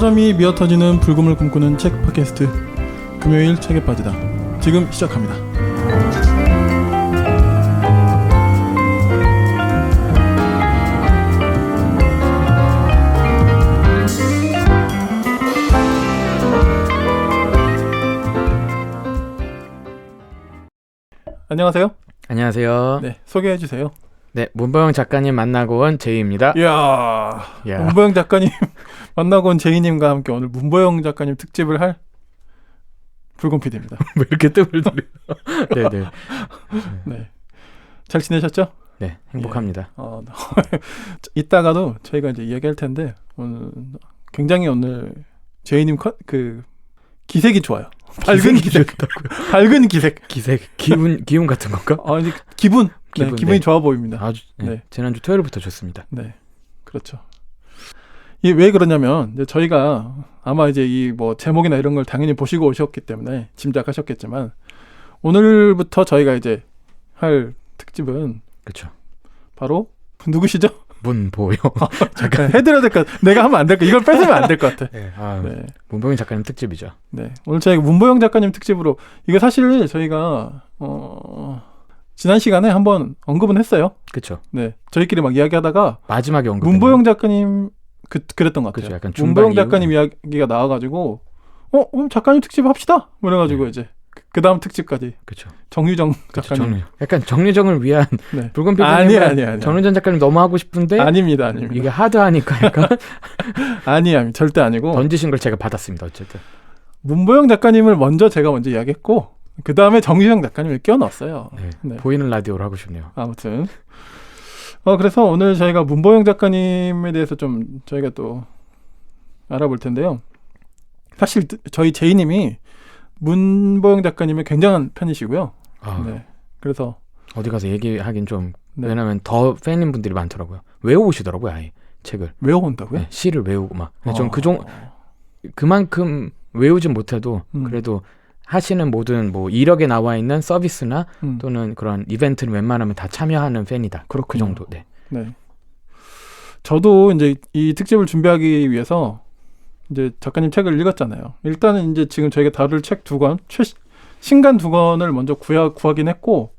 서점이 미어터지는 불금을 꿈꾸는 책 팟캐스트 금요일 책에 빠지다 지금 시작합니다. 안녕하세요. 안녕하세요. 네, 소개해 주세요. 네, 문보영 작가님 만나고 온 제이입니다. 이야. 문보영 작가님 만나고 온 제이님과 함께 오늘 문보영 작가님 특집을 할 불금 PD입니다. 왜 이렇게 뜸을 들여? 네네. 네. 잘 지내셨죠? 네, 행복합니다. 이따가도 저희가 이제 이야기할 텐데 오늘 굉장히 오늘 제이님 기색이 좋아요. 밝은 기색. 밝은 기색. 기운 같은 건가? 이제 기분이 네. 좋아 보입니다. 아주 네. 지난주 토요일부터 좋습니다. 네, 그렇죠. 이게 왜 그러냐면 이제 저희가 아마 이제 이 뭐 제목이나 이런 걸 당연히 보시고 오셨기 때문에 짐작하셨겠지만 오늘부터 저희가 이제 할 특집은 그렇죠. 바로 누구시죠? 문보영 잠깐 해드려야 될 것 같아. 내가 하면 안 될 것. 이걸 뺏으면 안 될 것 같아. 네, 네. 문보영 작가님 특집이죠. 네, 오늘 저희가 문보영 작가님 특집으로 이게 사실 저희가 지난 시간에 한번 언급은 했어요. 그렇죠. 네, 저희끼리 막 이야기하다가 마지막에 언급. 문보영 작가님 그랬던 것 같아요. 그렇죠. 약간 문보영 작가님 이야기가 나와가지고 그럼 작가님 특집 합시다. 그래가지고 이제 그 다음 특집까지. 그렇죠. 정유정 작가님. 약간 정유정을 위한 네. 불금 PD님. 아니. 정유정 작가님 너무 하고 싶은데. 아닙니다. 이게 하드하니까 약간. 아니 절대 아니고. 던지신 걸 제가 받았습니다. 어쨌든. 문보영 작가님을 제가 먼저 이야기했고 그 다음에 정유정 작가님을 끼워넣었어요. 네. 보이는 라디오로 하고 싶네요. 아무튼. 그래서 오늘 저희가 문보영 작가님에 대해서 좀 저희가 또 알아볼 텐데요. 사실 저희 제이님이 문보영 작가님의 굉장한 팬이시고요. 네. 그래서 어디 가서 얘기하긴 좀 네. 왜냐면 더 팬인 분들이 많더라고요. 외워오시더라고요, 아예 책을. 외워온다고요? 네, 시를 외우고 막. 전 그만큼 외우진 못해도 그래도 하시는 모든 뭐 이력에 나와 있는 서비스나 또는 그런 이벤트를 웬만하면 다 참여하는 팬이다. 그렇군요. 그 정도. 네. 네. 저도 이제 이 특집을 준비하기 위해서 이제 작가님 책을 읽었잖아요. 일단은 이제 지금 저희가 다룰 책 2권, 신간 2권을 먼저 구하긴 했고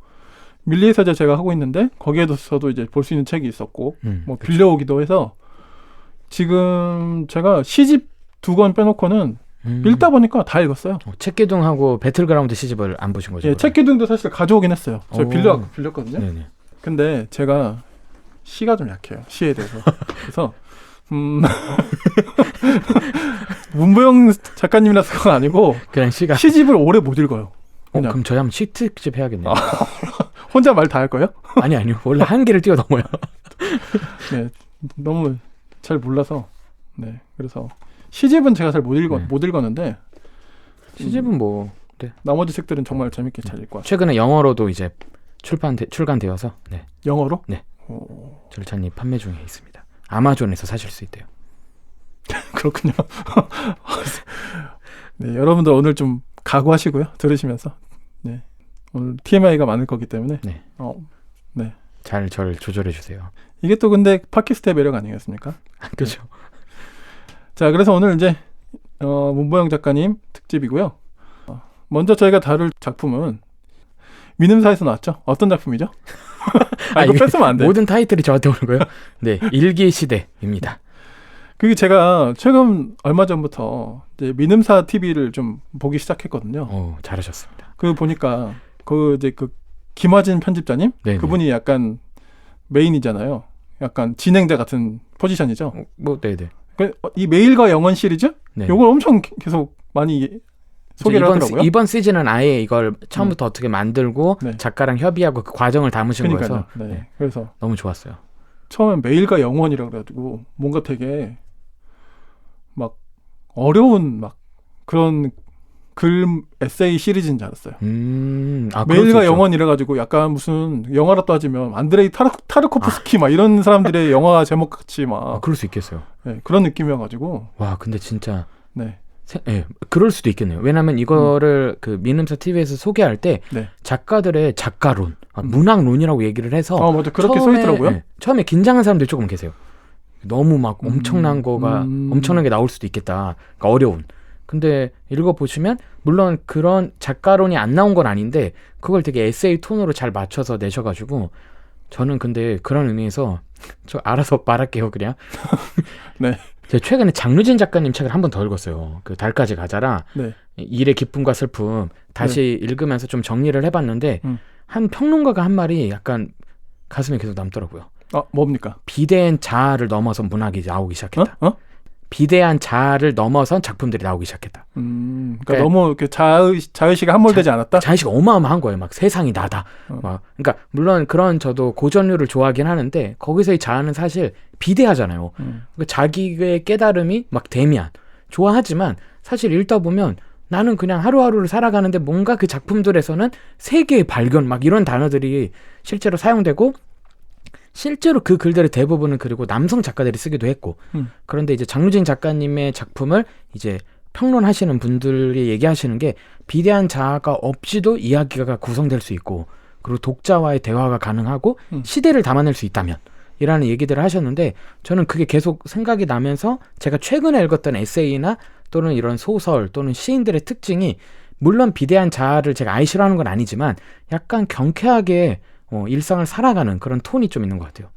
밀리에서제 제가 하고 있는데 거기에서도 이제 볼 수 있는 책이 있었고 뭐 그렇죠. 빌려오기도 해서 지금 제가 시집 2권 빼놓고는 읽다 보니까 다 읽었어요. 책기둥하고 배틀그라운드 시집을 안 보신 거죠? 예, 책기둥도 사실 가져오긴 했어요. 저 빌렸거든요. 네네. 근데 제가 시가 좀 약해요. 시에 대해서. 그래서 문보영 작가님이라서가 아니고 그냥 시가 시집을 오래 못 읽어요. 그럼 저희 한번 시특집 해야겠네요. 혼자 말 다 할 거예요? 아니요. 원래 한계를 뛰어넘어요. 네, 너무 잘 몰라서. 네, 그래서 시집은 제가 잘 못 읽었는데 시집은 뭐 네. 나머지 책들은 정말 재밌게 잘 읽고 왔어요. 최근에 영어로도 이제 출간되어서 네. 영어로? 네. 절찬리 판매 중에 있습니다. 아마존에서 사실 수 있대요. 그렇군요. 네, 여러분들 오늘 좀 각오하시고요. 들으시면서. 네. 오늘 TMI가 많을 거기 때문에. 네. 네. 잘 저를 조절해 주세요. 이게 또 근데 팟캐스트의 매력 아니겠습니까? 그렇죠. 자, 그래서 오늘 이제 문보영 작가님 특집이고요. 먼저 저희가 다룰 작품은 민음사에서 나왔죠. 어떤 작품이죠? 이거 뺐으면 안 돼. 모든 타이틀이 저한테 오는 거예요? 네, 일기시대입니다. 그게 제가 최근 얼마 전부터 이제 민음사 TV를 좀 보기 시작했거든요. 잘하셨습니다. 보니까 이제 김화진 편집자님, 네네. 그분이 약간 메인이잖아요. 약간 진행자 같은 포지션이죠. 네네. 이 매일과 영원 시리즈? 네. 이걸 엄청 계속 많이 소개를 하더라고요. 이번 시즌은 아예 이걸 처음부터 어떻게 만들고 네. 작가랑 협의하고 그 과정을 담으신 그러니까요. 거여서 네. 그래서 너무 좋았어요. 처음엔 매일과 영원이라고 그래가지고 뭔가 되게 막 어려운 막 그런 글 에세이 시리즈인 줄 알았어요. 매일과 영원 이래가지고 약간 무슨 영화로 따지면 안드레이 타르코프스키 막 이런 사람들의 영화 제목 같이 막 그럴 수 있겠어요. 네, 그런 느낌이어가지고 와 근데 진짜 네. 네, 그럴 수도 있겠네요. 왜냐하면 이거를 그 민음사 TV에서 소개할 때 네. 작가들의 작가론, 문학론이라고 얘기를 해서 맞아 그렇게 써 있더라고요. 네, 처음에 긴장한 사람들이 조금 계세요. 너무 막 엄청난 거가 엄청나게 나올 수도 있겠다. 그러니까 어려운. 근데 읽어보시면 물론 그런 작가론이 안 나온 건 아닌데 그걸 되게 에세이 톤으로 잘 맞춰서 내셔가지고 저는 근데 그런 의미에서 저 알아서 말할게요 그냥. 네. 제가 최근에 장르진 작가님 책을 한 번 더 읽었어요. 그 달까지 가자라. 네. 일의 기쁨과 슬픔 다시 읽으면서 좀 정리를 해봤는데 한 평론가가 한 말이 약간 가슴에 계속 남더라고요. 뭡니까? 비대한 자아를 넘어선 문학이 나오기 시작했다. 비대한 자아를 넘어선 작품들이 나오기 시작했다. 그러니까 너무 이렇게 자의식이 함몰되지 않았다? 자의식 어마어마한 거예요. 막 세상이 나다. 막 그러니까 물론 그런 저도 고전류를 좋아하긴 하는데 거기서의 자아는 사실 비대하잖아요. 그러니까 자기의 깨달음이 막 대미한. 좋아하지만 사실 읽다 보면 나는 그냥 하루하루를 살아가는데 뭔가 그 작품들에서는 세계의 발견 막 이런 단어들이 실제로 사용되고 실제로 그 글들의 대부분은 그리고 남성 작가들이 쓰기도 했고 그런데 이제 장루진 작가님의 작품을 이제 평론하시는 분들이 얘기하시는 게 비대한 자아가 없이도 이야기가 구성될 수 있고 그리고 독자와의 대화가 가능하고 시대를 담아낼 수 있다면 이라는 얘기들을 하셨는데 저는 그게 계속 생각이 나면서 제가 최근에 읽었던 에세이나 또는 이런 소설 또는 시인들의 특징이 물론 비대한 자아를 제가 아예 싫어하는 건 아니지만 약간 경쾌하게 일상을 살아가는 그런 톤이 좀 있는 것 같아요.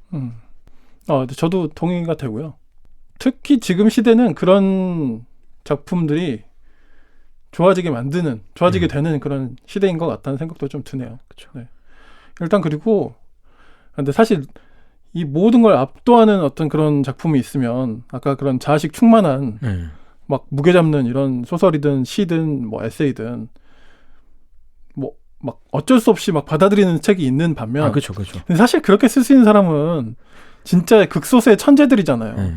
저도 동의가 되고요. 특히 지금 시대는 그런 작품들이 좋아지게 되는 그런 시대인 것 같다는 생각도 좀 드네요. 그렇죠. 네. 일단 그리고 근데 사실 이 모든 걸 압도하는 어떤 그런 작품이 있으면 아까 그런 자아식 충만한 막 무게 잡는 이런 소설이든 시든 뭐 에세이든 뭐 막 어쩔 수 없이 막 받아들이는 책이 있는 반면 그렇죠. 근데 사실 그렇게 쓸 수 있는 사람은 진짜 극소수의 천재들이잖아요.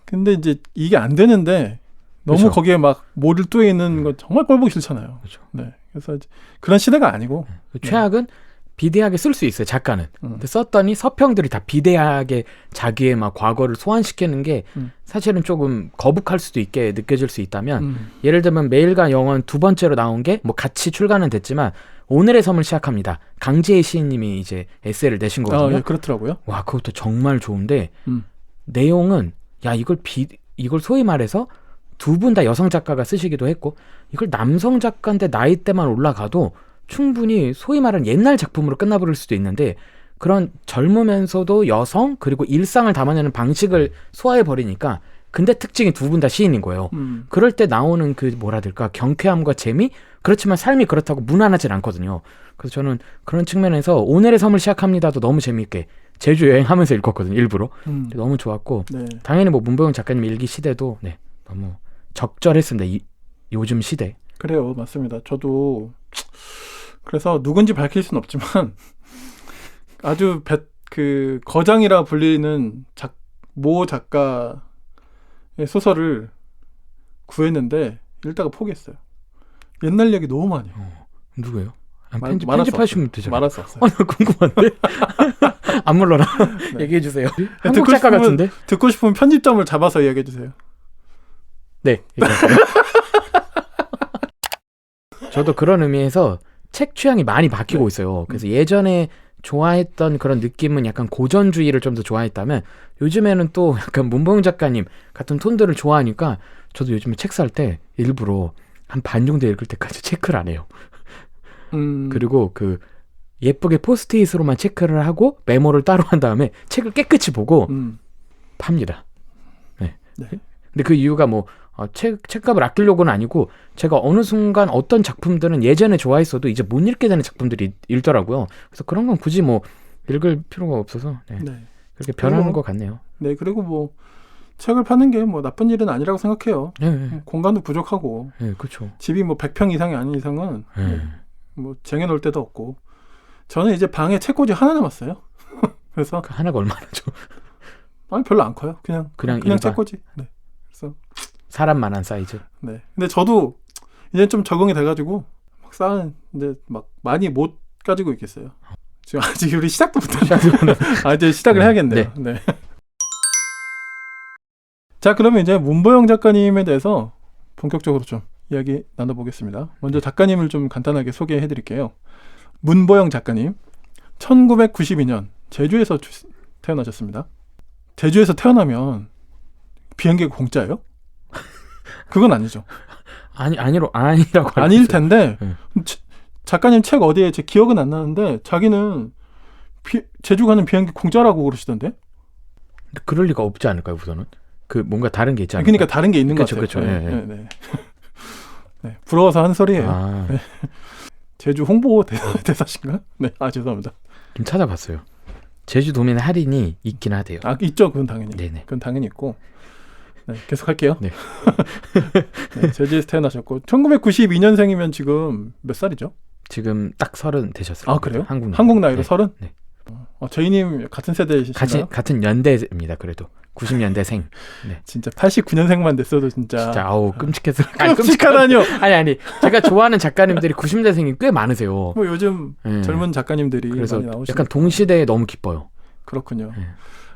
근데 이제 이게 안 되는데 너무 그쵸. 거기에 막 몰두해 있는 거 정말 꼴보기 싫잖아요. 그렇죠. 네. 그래서 이제 그런 시대가 아니고 최악은 비대하게 쓸 수 있어요, 작가는. 근데 썼더니 서평들이 다 비대하게 자기의 막 과거를 소환시키는 게 사실은 조금 거북할 수도 있게 느껴질 수 있다면 예를 들면 매일과 영원 두 번째로 나온 게 뭐 같이 출간은 됐지만 오늘의 섬을 시작합니다. 강지혜 시인님이 이제 에세이를 내신 거거든요. 예, 그렇더라고요. 와, 그것도 정말 좋은데 내용은 이걸 소위 말해서 두 분 다 여성 작가가 쓰시기도 했고 이걸 남성 작가인데 나이대만 올라가도 충분히 소위 말하는 옛날 작품으로 끝나버릴 수도 있는데 그런 젊으면서도 여성 그리고 일상을 담아내는 방식을 소화해버리니까 근데 특징이 두 분 다 시인인 거예요. 그럴 때 나오는 그 뭐라 될까 경쾌함과 재미? 그렇지만 삶이 그렇다고 무난하진 않거든요. 그래서 저는 그런 측면에서 오늘의 섬을 시작합니다도 너무 재미있게 제주 여행하면서 읽었거든요. 일부러. 너무 좋았고 네. 당연히 뭐 문보영 작가님 일기 시대도 너무 적절했습니다. 요즘 시대. 그래요. 맞습니다. 저도 그래서 누군지 밝힐 수는 없지만 아주 그 거장이라 불리는 모 작가의 소설을 구했는데 읽다가 포기했어요. 옛날 얘기 너무 많이 해요. 누구예요? 편집하시면 되죠. 말할 수 없어요. 나 궁금한데. 안 물러나. 네. 얘기해 주세요. 한국 작가 같은데. 듣고 싶으면 편집점을 잡아서 이야기해 주세요. 네. 저도 그런 의미에서 책 취향이 많이 바뀌고 있어요. 그래서 예전에 좋아했던 그런 느낌은 약간 고전주의를 좀 더 좋아했다면 요즘에는 또 약간 문보영 작가님 같은 톤들을 좋아하니까 저도 요즘에 책 살 때 일부러 한 반 정도 읽을 때까지 체크를 안 해요. 그리고 그 예쁘게 포스트잇으로만 체크를 하고 메모를 따로 한 다음에 책을 깨끗이 보고 팝니다. 네. 근데 그 이유가 뭐 책값을 아끼려고는 아니고 제가 어느 순간 어떤 작품들은 예전에 좋아했어도 이제 못 읽게 되는 작품들이 있더라고요. 그래서 그런 건 굳이 뭐 읽을 필요가 없어서 그렇게 변하는 것 같네요. 네, 그리고 뭐 책을 파는 게 뭐 나쁜 일은 아니라고 생각해요. 네. 공간도 부족하고 그렇죠. 집이 뭐 100평 이상이 아닌 이상은 뭐 쟁여놓을 데도 없고 저는 이제 방에 책꽂이 하나 남았어요. 그래서 그 하나가 얼마나죠? 아니 별로 안 커요. 그냥 일반. 책꽂이. 네. 그래서 사람만한 사이즈. 네. 근데 저도 이제 좀 적응이 돼가지고 막 쌓는데 막 많이 못 가지고 있겠어요. 지금 아직 우리 시작도 못했는데 이제 시작을 해야겠네요. 네. 자, 그러면 이제 문보영 작가님에 대해서 본격적으로 좀 이야기 나눠보겠습니다. 먼저 작가님을 좀 간단하게 소개해드릴게요. 문보영 작가님, 1992년 제주에서 태어나셨습니다. 제주에서 태어나면 비행기 공짜예요? 그건 아니죠. 아니라고 아닐 텐데 네. 작가님 책 어디에 제 기억은 안 나는데 자기는 제주 가는 비행기 공짜라고 그러시던데. 그럴 리가 없지 않을까요, 우선은? 그 뭔가 다른 게 있지 않을까요? 그러니까 다른 게 있는 것 같아요. 그렇죠. 네. 네. 네, 부러워서 한 소리예요. 네. 제주 홍보 대사신가? 네, 죄송합니다. 좀 찾아봤어요. 제주 도민 할인이 있긴 하대요. 있죠. 그건 당연히. 네네. 그건 당연히 있고. 네, 계속할게요. 네. 네, 제주에서 태어나셨고 1992년생이면 지금 몇 살이죠? 지금 딱 30 되셨어요. 그래요? 한국 나이로 네. 30? 네. 저희님 같은 세대이신가요? 같은 연대입니다. 그래도 90년대생. 네. 진짜 89년생만 됐어도 진짜 아우 끔찍해서. 끔찍하다뇨. 아니 제가 좋아하는 작가님들이 90년대생이 꽤 많으세요. 뭐 요즘 네. 젊은 작가님들이 그래서 많이 나오시고 약간 동시대에 너무 기뻐요. 그렇군요. 네.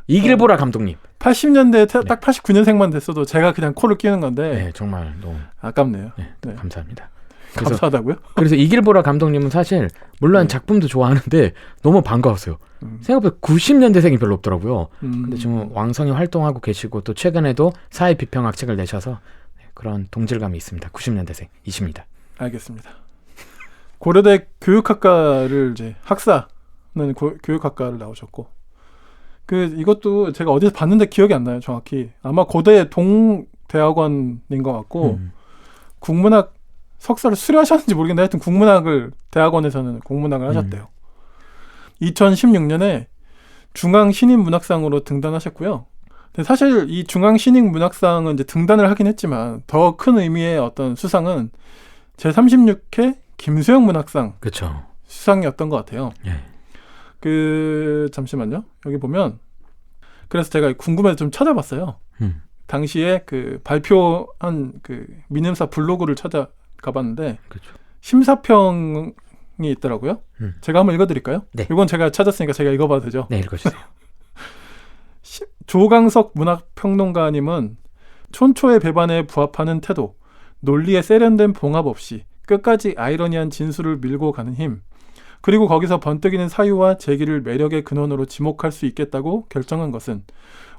이길보라 감독님. 80년대에 딱 89년생만 됐어도 제가 그냥 코를 끼는 건데 네, 정말 너무 아깝네요. 네. 감사합니다. 감사하다고요? 그래서 이길보라 감독님은 사실 물론 네. 작품도 좋아하는데 너무 반가웠어요. 생각보다 90년대생이 별로 없더라고요. 근데 지금 왕성히 활동하고 계시고 또 최근에도 사회 비평학 책을 내셔서 그런 동질감이 있습니다. 90년대생이십니다. 알겠습니다. 고려대 교육학과를 이제 학사는 교육학과를 나오셨고 이것도 제가 어디서 봤는데 기억이 안 나요. 정확히 아마 고대 동대학원인 것 같고 국문학 석사를 수료하셨는지 모르겠는데 하여튼 국문학을 대학원에서는 국문학을 하셨대요. 2016년에 중앙신인문학상으로 등단하셨고요. 근데 사실 이 중앙신인문학상은 이제 등단을 하긴 했지만 더 큰 의미의 어떤 수상은 제36회 김수영 문학상 그렇죠. 수상이었던 것 같아요. 예. 잠시만요. 여기 보면 그래서 제가 궁금해서 좀 찾아봤어요. 당시에 그 발표한 그 민음사 블로그를 찾아가봤는데 그렇죠. 심사평이 있더라고요. 제가 한번 읽어드릴까요? 네. 이건 제가 찾았으니까 제가 읽어봐도 되죠? 네, 읽어주세요. 조강석 문학평론가님은 촌초의 배반에 부합하는 태도, 논리에 세련된 봉합 없이 끝까지 아이러니한 진술을 밀고 가는 힘, 그리고 거기서 번뜩이는 사유와 제기를 매력의 근원으로 지목할 수 있겠다고 결정한 것은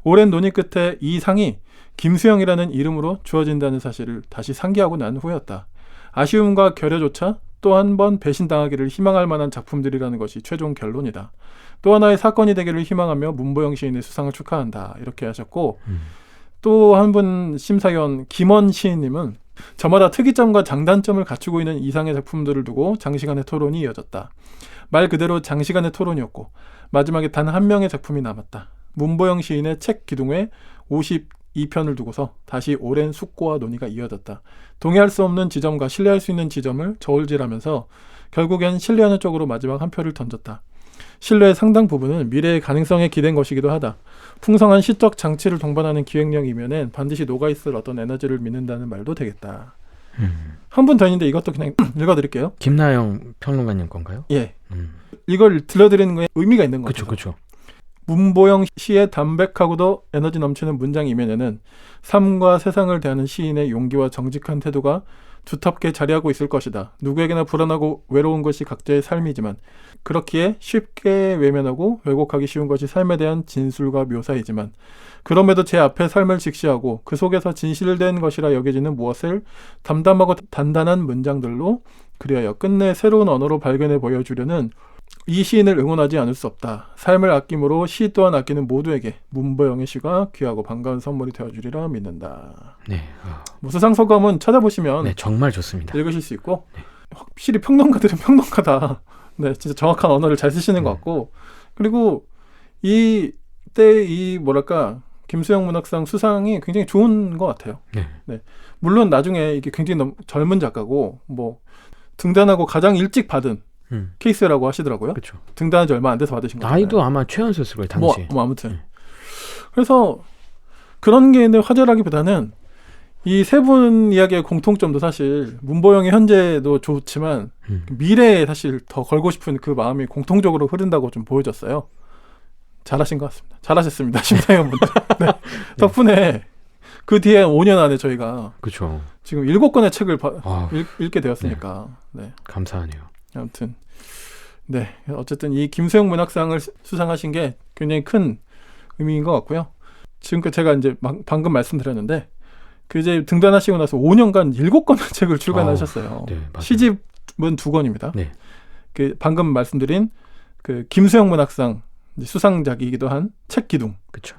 오랜 논의 끝에 이 상이 김수영이라는 이름으로 주어진다는 사실을 다시 상기하고 난 후였다. 아쉬움과 결여조차 또 한 번 배신당하기를 희망할 만한 작품들이라는 것이 최종 결론이다. 또 하나의 사건이 되기를 희망하며 문보영 시인의 수상을 축하한다. 이렇게 하셨고 또 한 분 심사위원 김원 시인님은 저마다 특이점과 장단점을 갖추고 있는 이상의 작품들을 두고 장시간의 토론이 이어졌다. 말 그대로 장시간의 토론이었고 마지막에 단 한 명의 작품이 남았다. 문보영 시인의 책 기둥에 52편을 두고서 다시 오랜 숙고와 논의가 이어졌다. 동의할 수 없는 지점과 신뢰할 수 있는 지점을 저울질하면서 결국엔 신뢰하는 쪽으로 마지막 한 표를 던졌다. 신뢰의 상당 부분은 미래의 가능성에 기댄 것이기도 하다. 풍성한 시적 장치를 동반하는 기획력 이면엔 반드시 녹아있을 어떤 에너지를 믿는다는 말도 되겠다. 한 분 더 있는데 이것도 그냥 읽어드릴게요. 김나영 평론가님 건가요? 예. 이걸 들려드리는 거에 의미가 있는 거죠. 그렇죠. 문보영 시의 담백하고도 에너지 넘치는 문장 이면에는 삶과 세상을 대하는 시인의 용기와 정직한 태도가 두텁게 자리하고 있을 것이다. 누구에게나 불안하고 외로운 것이 각자의 삶이지만 그렇기에 쉽게 외면하고 왜곡하기 쉬운 것이 삶에 대한 진술과 묘사이지만 그럼에도 제 앞에 삶을 직시하고 그 속에서 진실된 것이라 여겨지는 무엇을 담담하고 단단한 문장들로 그리하여 끝내 새로운 언어로 발견해 보여주려는 이 시인을 응원하지 않을 수 없다. 삶을 아낌으로 시 또한 아끼는 모두에게 문보영의 시가 귀하고 반가운 선물이 되어주리라 믿는다. 네. 수상 소감은 찾아보시면 네, 정말 좋습니다. 읽으실 수 있고 확실히 평론가들은 평론가다. 네, 진짜 정확한 언어를 잘 쓰시는 것 같고 그리고 이때 이 뭐랄까 김수영 문학상 수상이 굉장히 좋은 것 같아요. 네. 물론 나중에 이게 굉장히 젊은 작가고 뭐 등단하고 가장 일찍 받은 케이스라고 하시더라고요. 그렇죠. 등단한 지 얼마 안 돼서 받으신 거예요. 나이도 아마 최연소였을 거예요, 당시. 뭐 아무튼. 그래서 그런 게 화제라기보다는 이 세 분 이야기의 공통점도 사실 문보영의 현재도 좋지만 미래에 사실 더 걸고 싶은 그 마음이 공통적으로 흐른다고 좀 보여졌어요. 잘하신 것 같습니다. 잘하셨습니다. 심사위원분들. 네. 덕분에 그 뒤에 5년 안에 저희가 그렇죠. 지금 7권의 책을 읽게 되었으니까. 네. 감사하네요. 아무튼 네 어쨌든 이 김수영 문학상을 수상하신 게 굉장히 큰 의미인 것 같고요. 지금까지 제가 이제 방금 말씀드렸는데 그 이제 등단하시고 나서 5년간 7권의 책을 출간하셨어요. 네, 맞아요. 시집은 2권입니다. 네. 그 방금 말씀드린 그 김수영 문학상 수상작이기도 한 책 기둥. 그렇죠.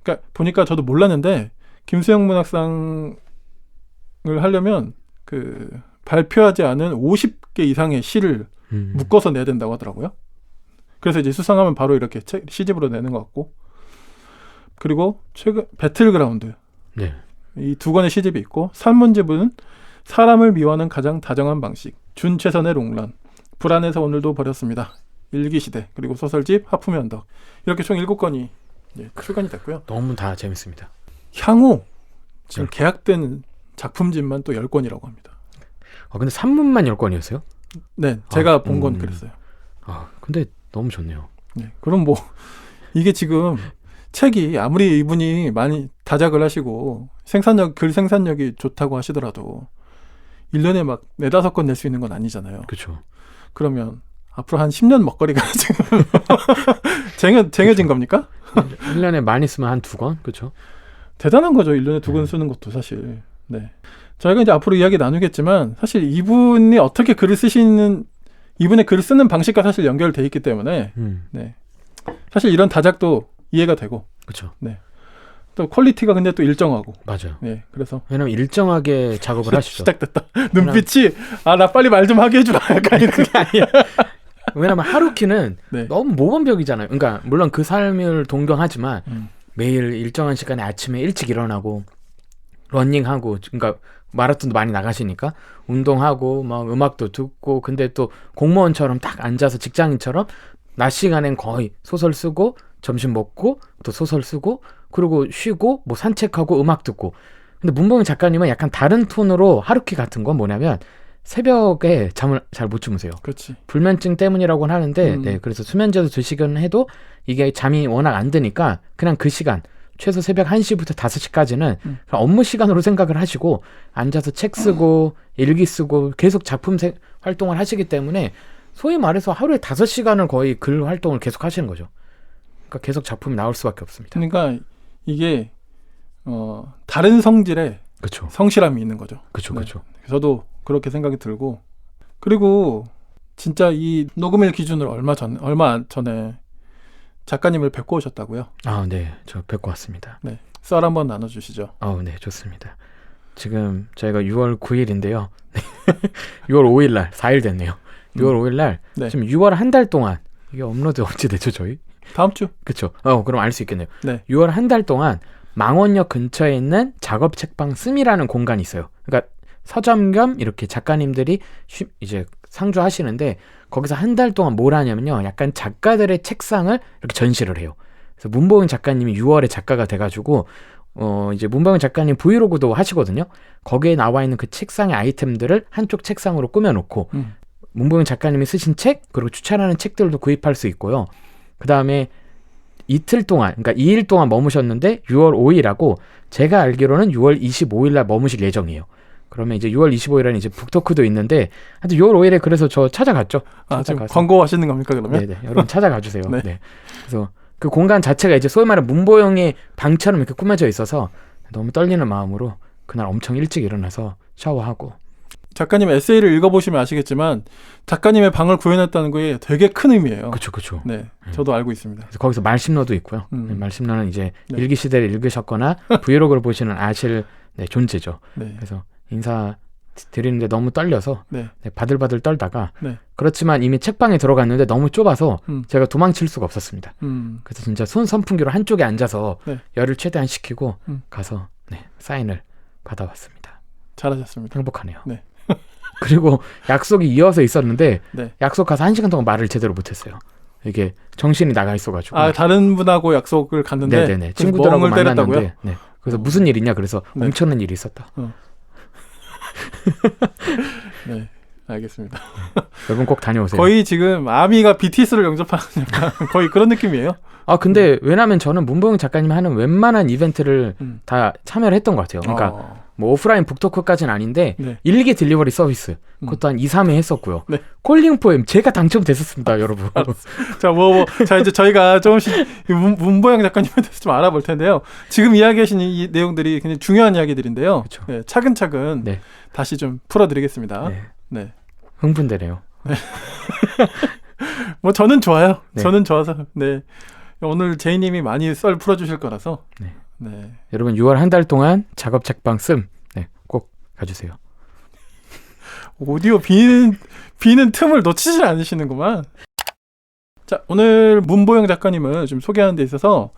그러니까 보니까 저도 몰랐는데 김수영 문학상을 하려면 그 발표하지 않은 50개 이상의 시를 묶어서 내야 된다고 하더라고요. 그래서 이제 수상하면 바로 이렇게 시집으로 내는 것 같고, 그리고 최근 배틀그라운드 네. 이 2권의 시집이 있고, 산문집은 사람을 미워하는 가장 다정한 방식, 준최선의 롱런, 불안해서 오늘도 버렸습니다, 일기시대, 그리고 소설집 하품의 언덕, 이렇게 총 7권이 출간이 됐고요. 너무 다 재밌습니다. 향후 지금 계약된 작품집만 또 10권이라고 합니다. 근데 산문만 10권이었어요? 네, 제가 본 건 그랬어요. 근데 너무 좋네요. 네, 그럼 뭐 이게 지금 책이 아무리 이분이 많이 다작을 하시고 글 생산력이 좋다고 하시더라도 1년에 막 4-5권 낼 수 있는 건 아니잖아요. 그렇죠. 그러면 앞으로 한 10년 먹거리가 지금 쟁여진 겁니까? 1년에 많이 쓰면 한 2권? 그렇죠. 대단한 거죠. 1년에 2권 쓰는 것도 사실. 네. 저희가 이제 앞으로 이야기 나누겠지만 사실 이분이 어떻게 글을 쓰시는, 이분의 글을 쓰는 방식과 사실 연결돼 있기 때문에 네. 사실 이런 다작도 이해가 되고. 그렇죠. 네. 또 퀄리티가 근데 또 일정하고. 맞아요. 네. 그래서 왜냐면 일정하게 작업을 하시죠. 시작됐다. 눈빛이 나 빨리 말 좀 하게 해주라. 약간 이런 게 아니야. 왜냐면 하루키는 네. 너무 모범벽이잖아요. 그러니까 물론 그 삶을 동경하지만 매일 일정한 시간에 아침에 일찍 일어나고 러닝하고, 그러니까 마라톤도 많이 나가시니까 운동하고 막 음악도 듣고, 근데 또 공무원처럼 딱 앉아서 직장인처럼 낮 시간엔 거의 소설 쓰고 점심 먹고 또 소설 쓰고 그리고 쉬고 뭐 산책하고 음악 듣고. 근데 문봉인 작가님은 약간 다른 톤으로 하루키 같은 건 뭐냐면 새벽에 잠을 잘 못 주무세요. 그렇지. 불면증 때문이라고는 하는데 네, 그래서 수면제도 드시긴 해도 이게 잠이 워낙 안 드니까 그냥 그 시간 최소 새벽 1시부터 5시까지는 업무 시간으로 생각을 하시고 앉아서 책 쓰고 일기 쓰고 계속 작품 활동을 하시기 때문에 소위 말해서 하루에 5시간을 거의 글 활동을 계속 하시는 거죠. 그러니까 계속 작품이 나올 수밖에 없습니다. 그러니까 이게 다른 성질의 그렇죠. 성실함이 있는 거죠. 그렇죠. 네. 그렇죠. 저도 그렇게 생각이 들고, 그리고 진짜 이 녹음일 기준으로 얼마 전에 작가님을 뵙고 오셨다고요? 네. 저 뵙고 왔습니다. 네. 썰 한번 나눠주시죠. 네. 좋습니다. 지금 저희가 6월 9일인데요. 6월 5일 날 4일 됐네요. 6월 5일 날 네. 지금 6월 한 달 동안 이게 업로드 언제 되죠, 저희? 다음 주. 그렇죠. 그럼 알 수 있겠네요. 네. 6월 한 달 동안 망원역 근처에 있는 작업 책방 씀이라는 공간이 있어요. 그러니까 서점 겸 이렇게 작가님들이 이제 상주하시는데 거기서 한 달 동안 뭘 하냐면요, 약간 작가들의 책상을 이렇게 전시를 해요. 그래서 문보영 작가님이 6월에 작가가 돼가지고 이제 문보영 작가님 브이로그도 하시거든요. 거기에 나와 있는 그 책상의 아이템들을 한쪽 책상으로 꾸며놓고 문보영 작가님이 쓰신 책 그리고 추천하는 책들도 구입할 수 있고요. 그 다음에 이틀 동안, 그러니까 2일 동안 머무셨는데 6월 5일하고 제가 알기로는 6월 25일 날 머무실 예정이에요. 그러면 이제 6월 25일에는 이제 북토크도 있는데 하여튼 6월 5일에 그래서 저 찾아갔죠. 지금 광고 하시는 겁니까 그러면? 네네. 여러분 찾아가 주세요. 네. 네. 그래서 그 공간 자체가 이제 소위 말하는 문보영의 방처럼 이렇게 꾸며져 있어서 너무 떨리는 마음으로 그날 엄청 일찍 일어나서 샤워하고. 작가님 에세이를 읽어보시면 아시겠지만 작가님의 방을 구해놨다는 게 되게 큰 의미예요. 그렇죠. 네, 저도 알고 있습니다. 그래서 거기서 말심로도 있고요. 말심로는 이제 네. 일기시대를 읽으셨거나 브이로그를 보시는 아실 존재죠. 네. 그래서 인사 드리는데 너무 떨려서 네. 바들바들 떨다가 네. 그렇지만 이미 책방에 들어갔는데 너무 좁아서 제가 도망칠 수가 없었습니다. 그래서 진짜 손 선풍기로 한쪽에 앉아서 네. 열을 최대한 식히고 가서 사인을 받아왔습니다. 잘하셨습니다. 행복하네요. 네. 그리고 약속이 이어서 있었는데 네. 약속 가서 1시간 동안 말을 제대로 못했어요. 이게 정신이 나가 있어가지고. 다른 분하고 약속을 갔는데 네네네. 친구들하고 만났는데 때렸다고요? 네. 그래서 무슨 일 있냐 그래서 네. 엄청난 일이 있었다. 네, 알겠습니다. 여러분 꼭 다녀오세요. 거의 지금 아미가 BTS를 영접하는 약간 거의 그런 느낌이에요. 근데 왜냐면 저는 문보영 작가님이 하는 웬만한 이벤트를 다 참여를 했던 것 같아요. 그러니까 뭐 오프라인 북토크까지는 아닌데 네. 일기 딜리버리 서비스 그것도 한 2, 3회 했었고요. 네. 콜링 포엠 제가 당첨됐었습니다, 여러분. 자, 이제 저희가 조금씩 문보영 작가님에 대해서 좀 알아볼 텐데요. 지금 이야기하신 이 내용들이 굉장히 중요한 이야기들인데요. 그쵸. 네, 차근차근 네. 다시 좀 풀어드리겠습니다. 네. 네. 흥분되네요. 뭐 저는 좋아요. 네. 저는 좋아서. 네. 오늘 제이님이 많이 썰 풀어주실 거라서. 네. 네. 여러분 6월 한 달 동안 작업 책방 네, 꼭 가주세요. 오디오 비는 틈을 놓치질 않으시는구만. 자, 오늘 문보영 작가님을 좀 소개하는 데 있어서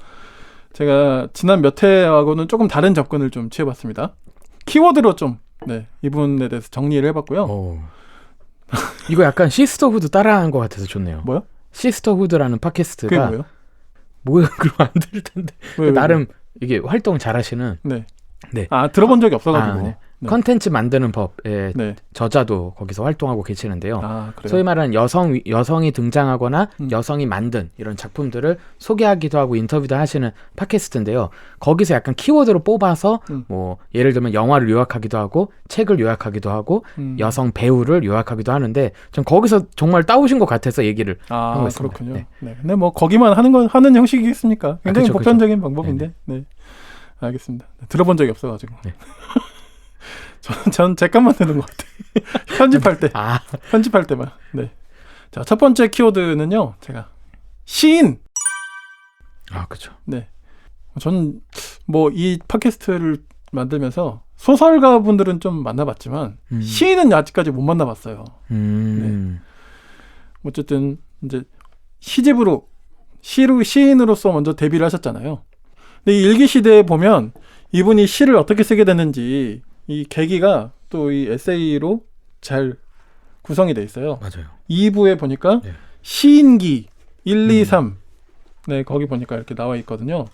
제가 지난 몇 회하고는 조금 다른 접근을 좀 취해봤습니다. 키워드로 좀 이분에 대해서 정리를 해봤고요. 이거 약간 시스터후드 따라한 것 같아서 좋네요. 뭐요? 시스터후드라는 그게 팟캐스트가 뭐예요? 뭐야 그럼 안 들 텐데 왜? 나름 이게 활동 잘하시는 네. 네. 아, 들어본 적이 없어가지고. 네. 컨텐츠 만드는 법의 네. 저자도 거기서 활동하고 계시는데요. 아, 그래요? 소위 말하는 여성이 등장하거나 여성이 만든 이런 작품들을 소개하기도 하고 인터뷰도 하시는 팟캐스트인데요. 거기서 약간 키워드로 뽑아서 뭐 예를 들면 영화를 요약하기도 하고 책을 요약하기도 하고 여성 배우를 요약하기도 하는데 전 거기서 정말 따오신 것 같아서 얘기를 하고 있습니다. 그렇군요. 네. 네. 근데 뭐 거기만 하는 형식이겠습니까? 굉장히 그쵸, 보편적인 방법인데. 네. 알겠습니다. 들어본 적이 없어가지고. 네. 전 잠깐만 드는 것 같아요. 편집할 때만. 네. 자, 첫 번째 키워드는요. 제가 시인. 그렇죠. 네. 저는 뭐 이 팟캐스트를 만들면서 소설가 분들은 좀 만나봤지만 시인은 아직까지 못 만나봤어요. 네. 어쨌든 이제 시인으로서 먼저 데뷔를 하셨잖아요. 근데 이 일기 시대에 보면 이분이 시를 어떻게 쓰게 됐는지 이 계기가 또 이 에세이로 잘 구성이 돼 있어요. 맞아요. 2부에 보니까 네. 시인기 1, 2, 3 네, 거기 보니까 이렇게 나와 있거든요.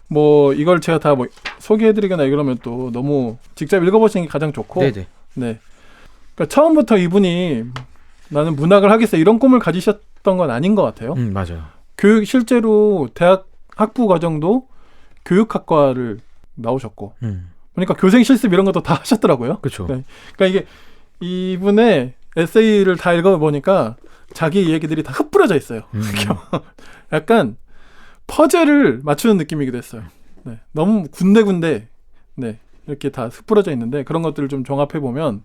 뭐 이걸 제가 다 뭐 소개해드리거나 이러면 또 너무 직접 읽어보시는 게 가장 좋고 네네. 네. 그러니까 처음부터 이분이 나는 문학을 하겠어 이런 꿈을 가지셨던 건 아닌 것 같아요. 맞아요. 실제로 대학 학부 과정도 교육학과를 나오셨고 그러니까 교생 실습 이런 것도 다 하셨더라고요. 그렇죠. 네. 그러니까 이게 이분의 에세이를 다 읽어보니까 자기 얘기들이 다 흩뿌려져 있어요. 약간 퍼즐을 맞추는 느낌이기도 했어요. 네. 너무 군데군데 네. 이렇게 다 흩뿌려져 있는데 그런 것들을 좀 종합해 보면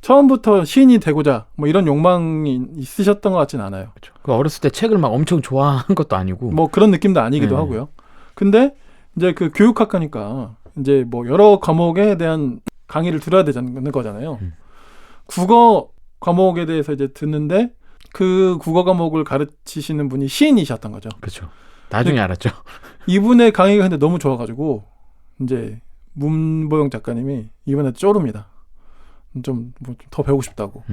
처음부터 시인이 되고자 뭐 이런 욕망이 있으셨던 것 같진 않아요. 그렇죠. 그 어렸을 때 책을 막 엄청 좋아한 것도 아니고 뭐 그런 느낌도 아니기도 하고요. 근데 이제 그 교육학과니까 이제 뭐 여러 과목에 대한 강의를 들어야 되는 거잖아요. 국어 과목에 대해서 이제 듣는데 그 국어 과목을 가르치시는 분이 시인이셨던 거죠. 그렇죠. 나중에 알았죠. 이분의 강의가 근데 너무 좋아가지고 이제 문보영 작가님이 이분한테 쪼릅니다. 좀 뭐 더 배우고 싶다고.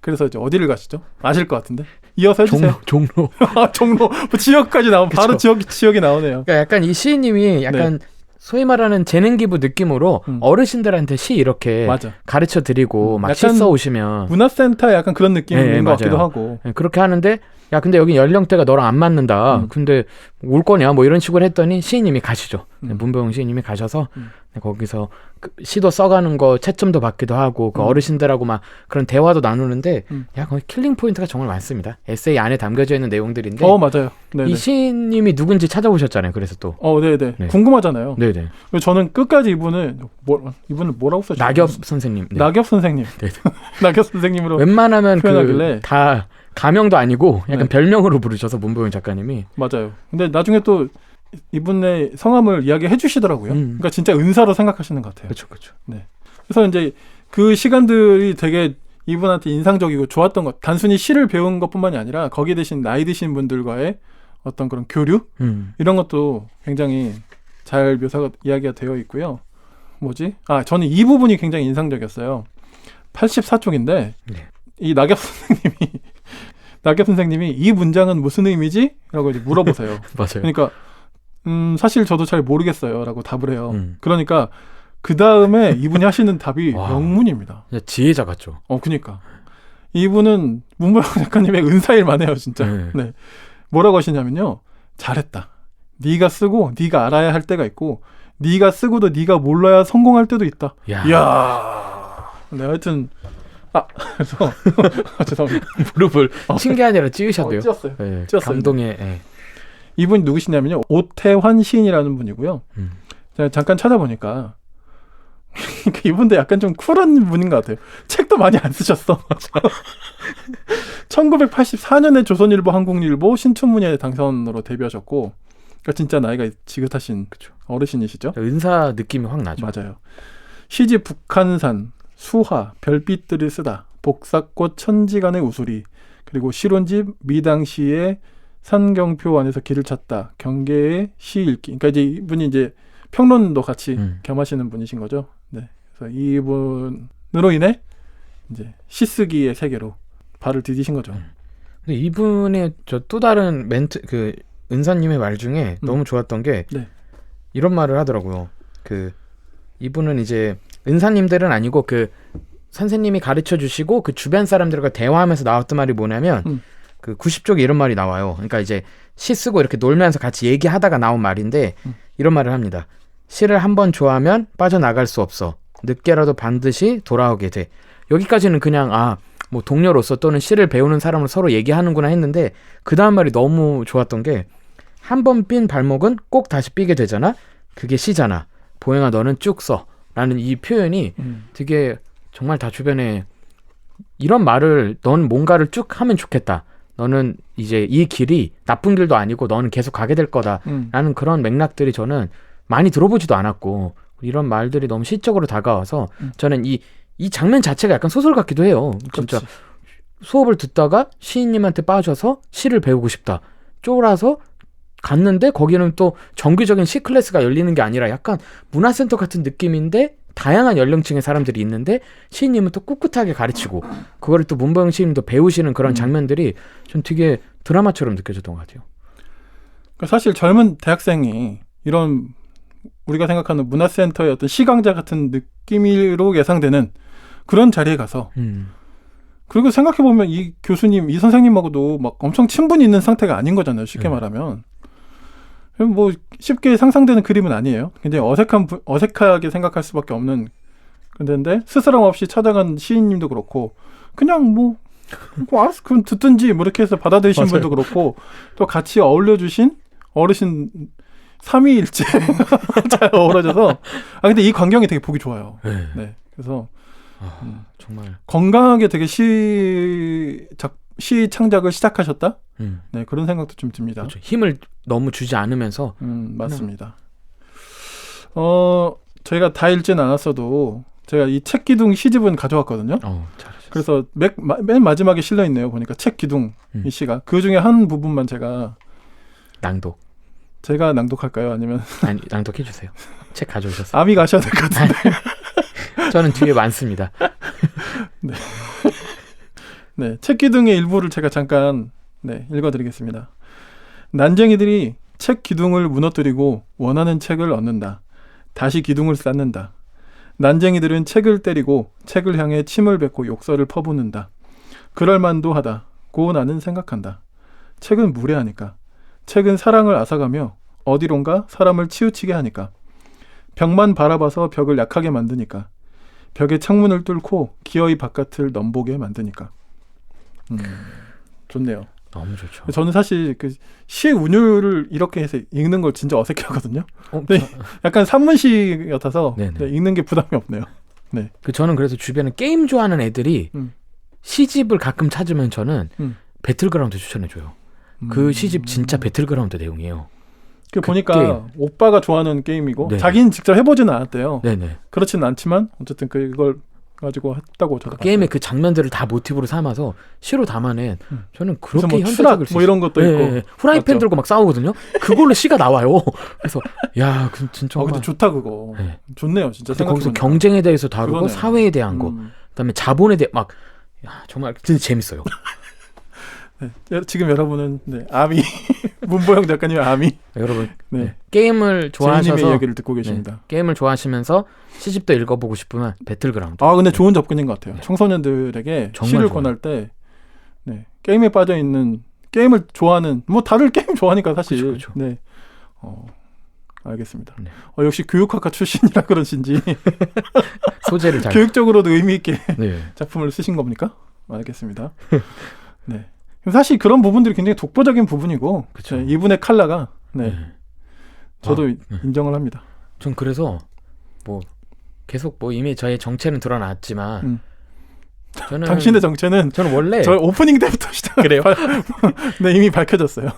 그래서 이제 어디를 가시죠? 아실 것 같은데. 이어서 해주세요. 종로. 종로. 뭐 지역까지 나오면 바로 지역이 나오네요. 그러니까 약간 이 시인님이 약간 소위 말하는 재능 기부 느낌으로 어르신들한테 시 이렇게 맞아. 가르쳐 드리고 막 시 약간 써오시면 문화센터 약간 그런 느낌인 것 같기도 하고. 그렇게 하는데 야 근데 여기 연령대가 너랑 안 맞는다. 근데 올 거냐 뭐 이런 식으로 했더니 시인님이 가시죠. 문보영 시인님이 가셔서 거기서 그 시도 써가는 거 채점도 받기도 하고 그 어르신들하고 막 그런 대화도 나누는데 야 거기 킬링 포인트가 정말 많습니다. 에세이 안에 담겨져 있는 내용들인데 맞아요. 네네. 이 시인님이 누군지 찾아보셨잖아요. 그래서 또 네네. 네. 궁금하잖아요. 네네. 저는 끝까지 이분을 뭐라고 써주셨나요? 낙엽 선생님. 네. 낙엽 선생님. 네네. 낙엽 선생님으로 웬만하면 표현하길래 다 가명도 아니고 약간 네. 별명으로 부르셔서 문보영 작가님이. 맞아요. 근데 나중에 또 이분의 성함을 이야기해 주시더라고요. 그러니까 진짜 은사로 생각하시는 것 같아요. 그렇죠. 네. 그래서 이제 그 시간들이 되게 이분한테 인상적이고 좋았던 것. 단순히 시를 배운 것뿐만이 아니라 거기에 대신 나이 드신 분들과의 어떤 그런 교류 이런 것도 굉장히 잘 이야기가 되어 있고요. 저는 이 부분이 굉장히 인상적이었어요. 84쪽인데 이 낙엽 선생님이 이 문장은 무슨 의미지? 라고 이제 물어보세요. 맞아요. 그러니까 사실 저도 잘 모르겠어요. 라고 답을 해요. 그러니까 그 다음에 이분이 하시는 답이 영문입니다. 지혜자 같죠. 그러니까 이분은 문보영 작가님의 은사일 만해요. 진짜. 네. 뭐라고 하시냐면요. 잘했다. 네가 쓰고 네가 알아야 할 때가 있고 네가 쓰고도 네가 몰라야 성공할 때도 있다. 야. 이야. 네, 하여튼 그래서 죄송합니다. 무릎을 친 게 아니라 찌으셨대요. 찌었어요. 네, 찌었어요. 감동에. 네. 이분이 누구시냐면요. 오태환 시인이라는 분이고요. 제가 잠깐 찾아보니까 이분도 약간 좀 쿨한 분인 것 같아요. 책도 많이 안 쓰셨어. 1984년에 조선일보, 한국일보 신춘문예 당선으로 데뷔하셨고, 그러니까 진짜 나이가 지긋하신 그쵸. 어르신이시죠. 은사 느낌이 확 나죠. 맞아요. 시집 북한산, 수화, 별빛들을 쓰다, 복사꽃 천지간의 우수리, 그리고 실혼집 미당시의 산경표 안에서 길을 찾다, 경계의 시 읽기. 그러니까 이제 이분이 이제 평론도 같이 겸하시는 분이신 거죠. 네. 그래서 이분으로 인해 이제 시쓰기의 세계로 발을 디디신 거죠. 근데 이분의 저 또 다른 멘트 그 은사님의 말 중에 너무 좋았던 게 네. 이런 말을 하더라고요. 그 이분은 이제 은사님들은 아니고 그 선생님이 가르쳐 주시고 그 주변 사람들과 대화하면서 나왔던 말이 뭐냐면 그 90쪽에 이런 말이 나와요. 그러니까 이제 시 쓰고 이렇게 놀면서 같이 얘기하다가 나온 말인데 이런 말을 합니다. 시를 한번 좋아하면 빠져나갈 수 없어. 늦게라도 반드시 돌아오게 돼. 여기까지는 그냥 뭐 동료로서 또는 시를 배우는 사람으로 서로 얘기하는구나 했는데 그 다음 말이 너무 좋았던 게 한 번 삔 발목은 꼭 다시 삐게 되잖아. 그게 시잖아. 보행아 너는 쭉 써. 라는 이 표현이 되게 정말 다 주변에 이런 말을 넌 뭔가를 쭉 하면 좋겠다. 너는 이제 이 길이 나쁜 길도 아니고 너는 계속 가게 될 거다. 라는 그런 맥락들이 저는 많이 들어보지도 않았고 이런 말들이 너무 시적으로 다가와서 저는 이 장면 자체가 약간 소설 같기도 해요. 진짜 그렇지. 수업을 듣다가 시인님한테 빠져서 시를 배우고 싶다. 쫄아서 갔는데 거기는 또 정규적인 시 클래스가 열리는 게 아니라 약간 문화센터 같은 느낌인데 다양한 연령층의 사람들이 있는데 시인님은 또 꿋꿋하게 가르치고 그거를 또 문보영 시인님도 배우시는 그런 장면들이 좀 되게 드라마처럼 느껴졌던 것 같아요. 그러니까 사실 젊은 대학생이 이런 우리가 생각하는 문화센터의 어떤 시강자 같은 느낌으로 예상되는 그런 자리에 가서 그리고 생각해보면 이 교수님, 이 선생님하고도 막 엄청 친분이 있는 상태가 아닌 거잖아요. 쉽게 말하면. 뭐 쉽게 상상되는 그림은 아니에요. 굉장히 어색하게 생각할 수밖에 없는 근데 스스럼 없이 찾아간 시인님도 그렇고 그냥 뭐 알았어 그럼 듣든지 뭐 이렇게 해서 받아들이신 분도 그렇고 또 같이 어울려주신 어르신 삼위일체 잘 어우러져서 근데 이 광경이 되게 보기 좋아요. 네. 그래서 정말 건강하게 되게 시 창작을 시작하셨다. 네, 그런 생각도 좀 듭니다. 그렇죠. 힘을 너무 주지 않으면서 맞습니다. 저희가 다 읽지는 않았어도 제가 이 책 기둥 시집은 가져왔거든요. 잘하셨어요. 그래서 맨 마지막에 실려 있네요. 보니까 책 기둥 이 시가 그 중에 한 부분만 제가 낭독할까요? 아니면 아니 낭독해 주세요. 책 가져오셨어요. 아미 가셔야 될 것 같은데. 저는 뒤에 많습니다. 네. 네, 책 기둥의 일부를 제가 잠깐 읽어드리겠습니다. 난쟁이들이 책 기둥을 무너뜨리고 원하는 책을 얻는다. 다시 기둥을 쌓는다. 난쟁이들은 책을 때리고 책을 향해 침을 뱉고 욕설을 퍼붓는다. 그럴 만도 하다고 나는 생각한다. 책은 무례하니까. 책은 사랑을 앗아가며 어디론가 사람을 치우치게 하니까. 벽만 바라봐서 벽을 약하게 만드니까. 벽에 창문을 뚫고 기어이 바깥을 넘보게 만드니까. 좋네요. 너무 좋죠. 저는 사실 그 시의 운율을 이렇게 해서 읽는 걸 진짜 어색해하거든요. 약간 산문시 같아서 읽는 게 부담이 없네요. 네. 저는 그래서 주변에 게임 좋아하는 애들이 시집을 가끔 찾으면 저는 배틀그라운드 추천해줘요. 그 시집 진짜 배틀그라운드 내용이에요. 보니까 게임. 오빠가 좋아하는 게임이고 네. 자기는 직접 해보지는 않았대요. 네네. 그렇지는 않지만 어쨌든 그걸 가지고 했다고 저도 게임의 그 장면들을 다 모티브로 삼아서 시로 담아낸 저는 그렇게 뭐 현대적일 수 뭐 이런 것도 있고 후라이팬 맞죠? 들고 막 싸우거든요. 그걸로 시가 나와요. 그래서 야, 진짜 근데 좋다 그거. 네. 좋네요, 진짜. 거기서 경쟁에 대해서 다루고 그러네요. 사회에 대한 거, 그다음에 자본에 대해 정말 진짜 재밌어요. 네, 지금 여러분은 아미 문보영 작가님의 아미 여러분 게임을 좋아하셔서 제이님의 이야기를 듣고 계십니다. 게임을 좋아하시면서 시집도 읽어보고 싶으면 배틀그라운드. 근데 좋은 접근인 것 같아요. 청소년들에게 시를 권할 때 게임에 빠져 있는 게임을 좋아하는 다들 게임 좋아하니까 사실 그쵸. 네 알겠습니다. 네. 역시 교육학과 출신이라 그러신지 소재를 잘 교육적으로도 의미 있게 네. 작품을 쓰신 겁니까? 알겠습니다. 네. 사실 그런 부분들이 굉장히 독보적인 부분이고 그쵸. 네, 이분의 칼라가 네. 네. 저도 인정을 합니다. 전 그래서 뭐 계속 뭐 이미 저의 정체는 드러났지만 저는 당신의 정체는 저는 원래 저 오프닝 때부터 그래요? 네, 이미 밝혀졌어요.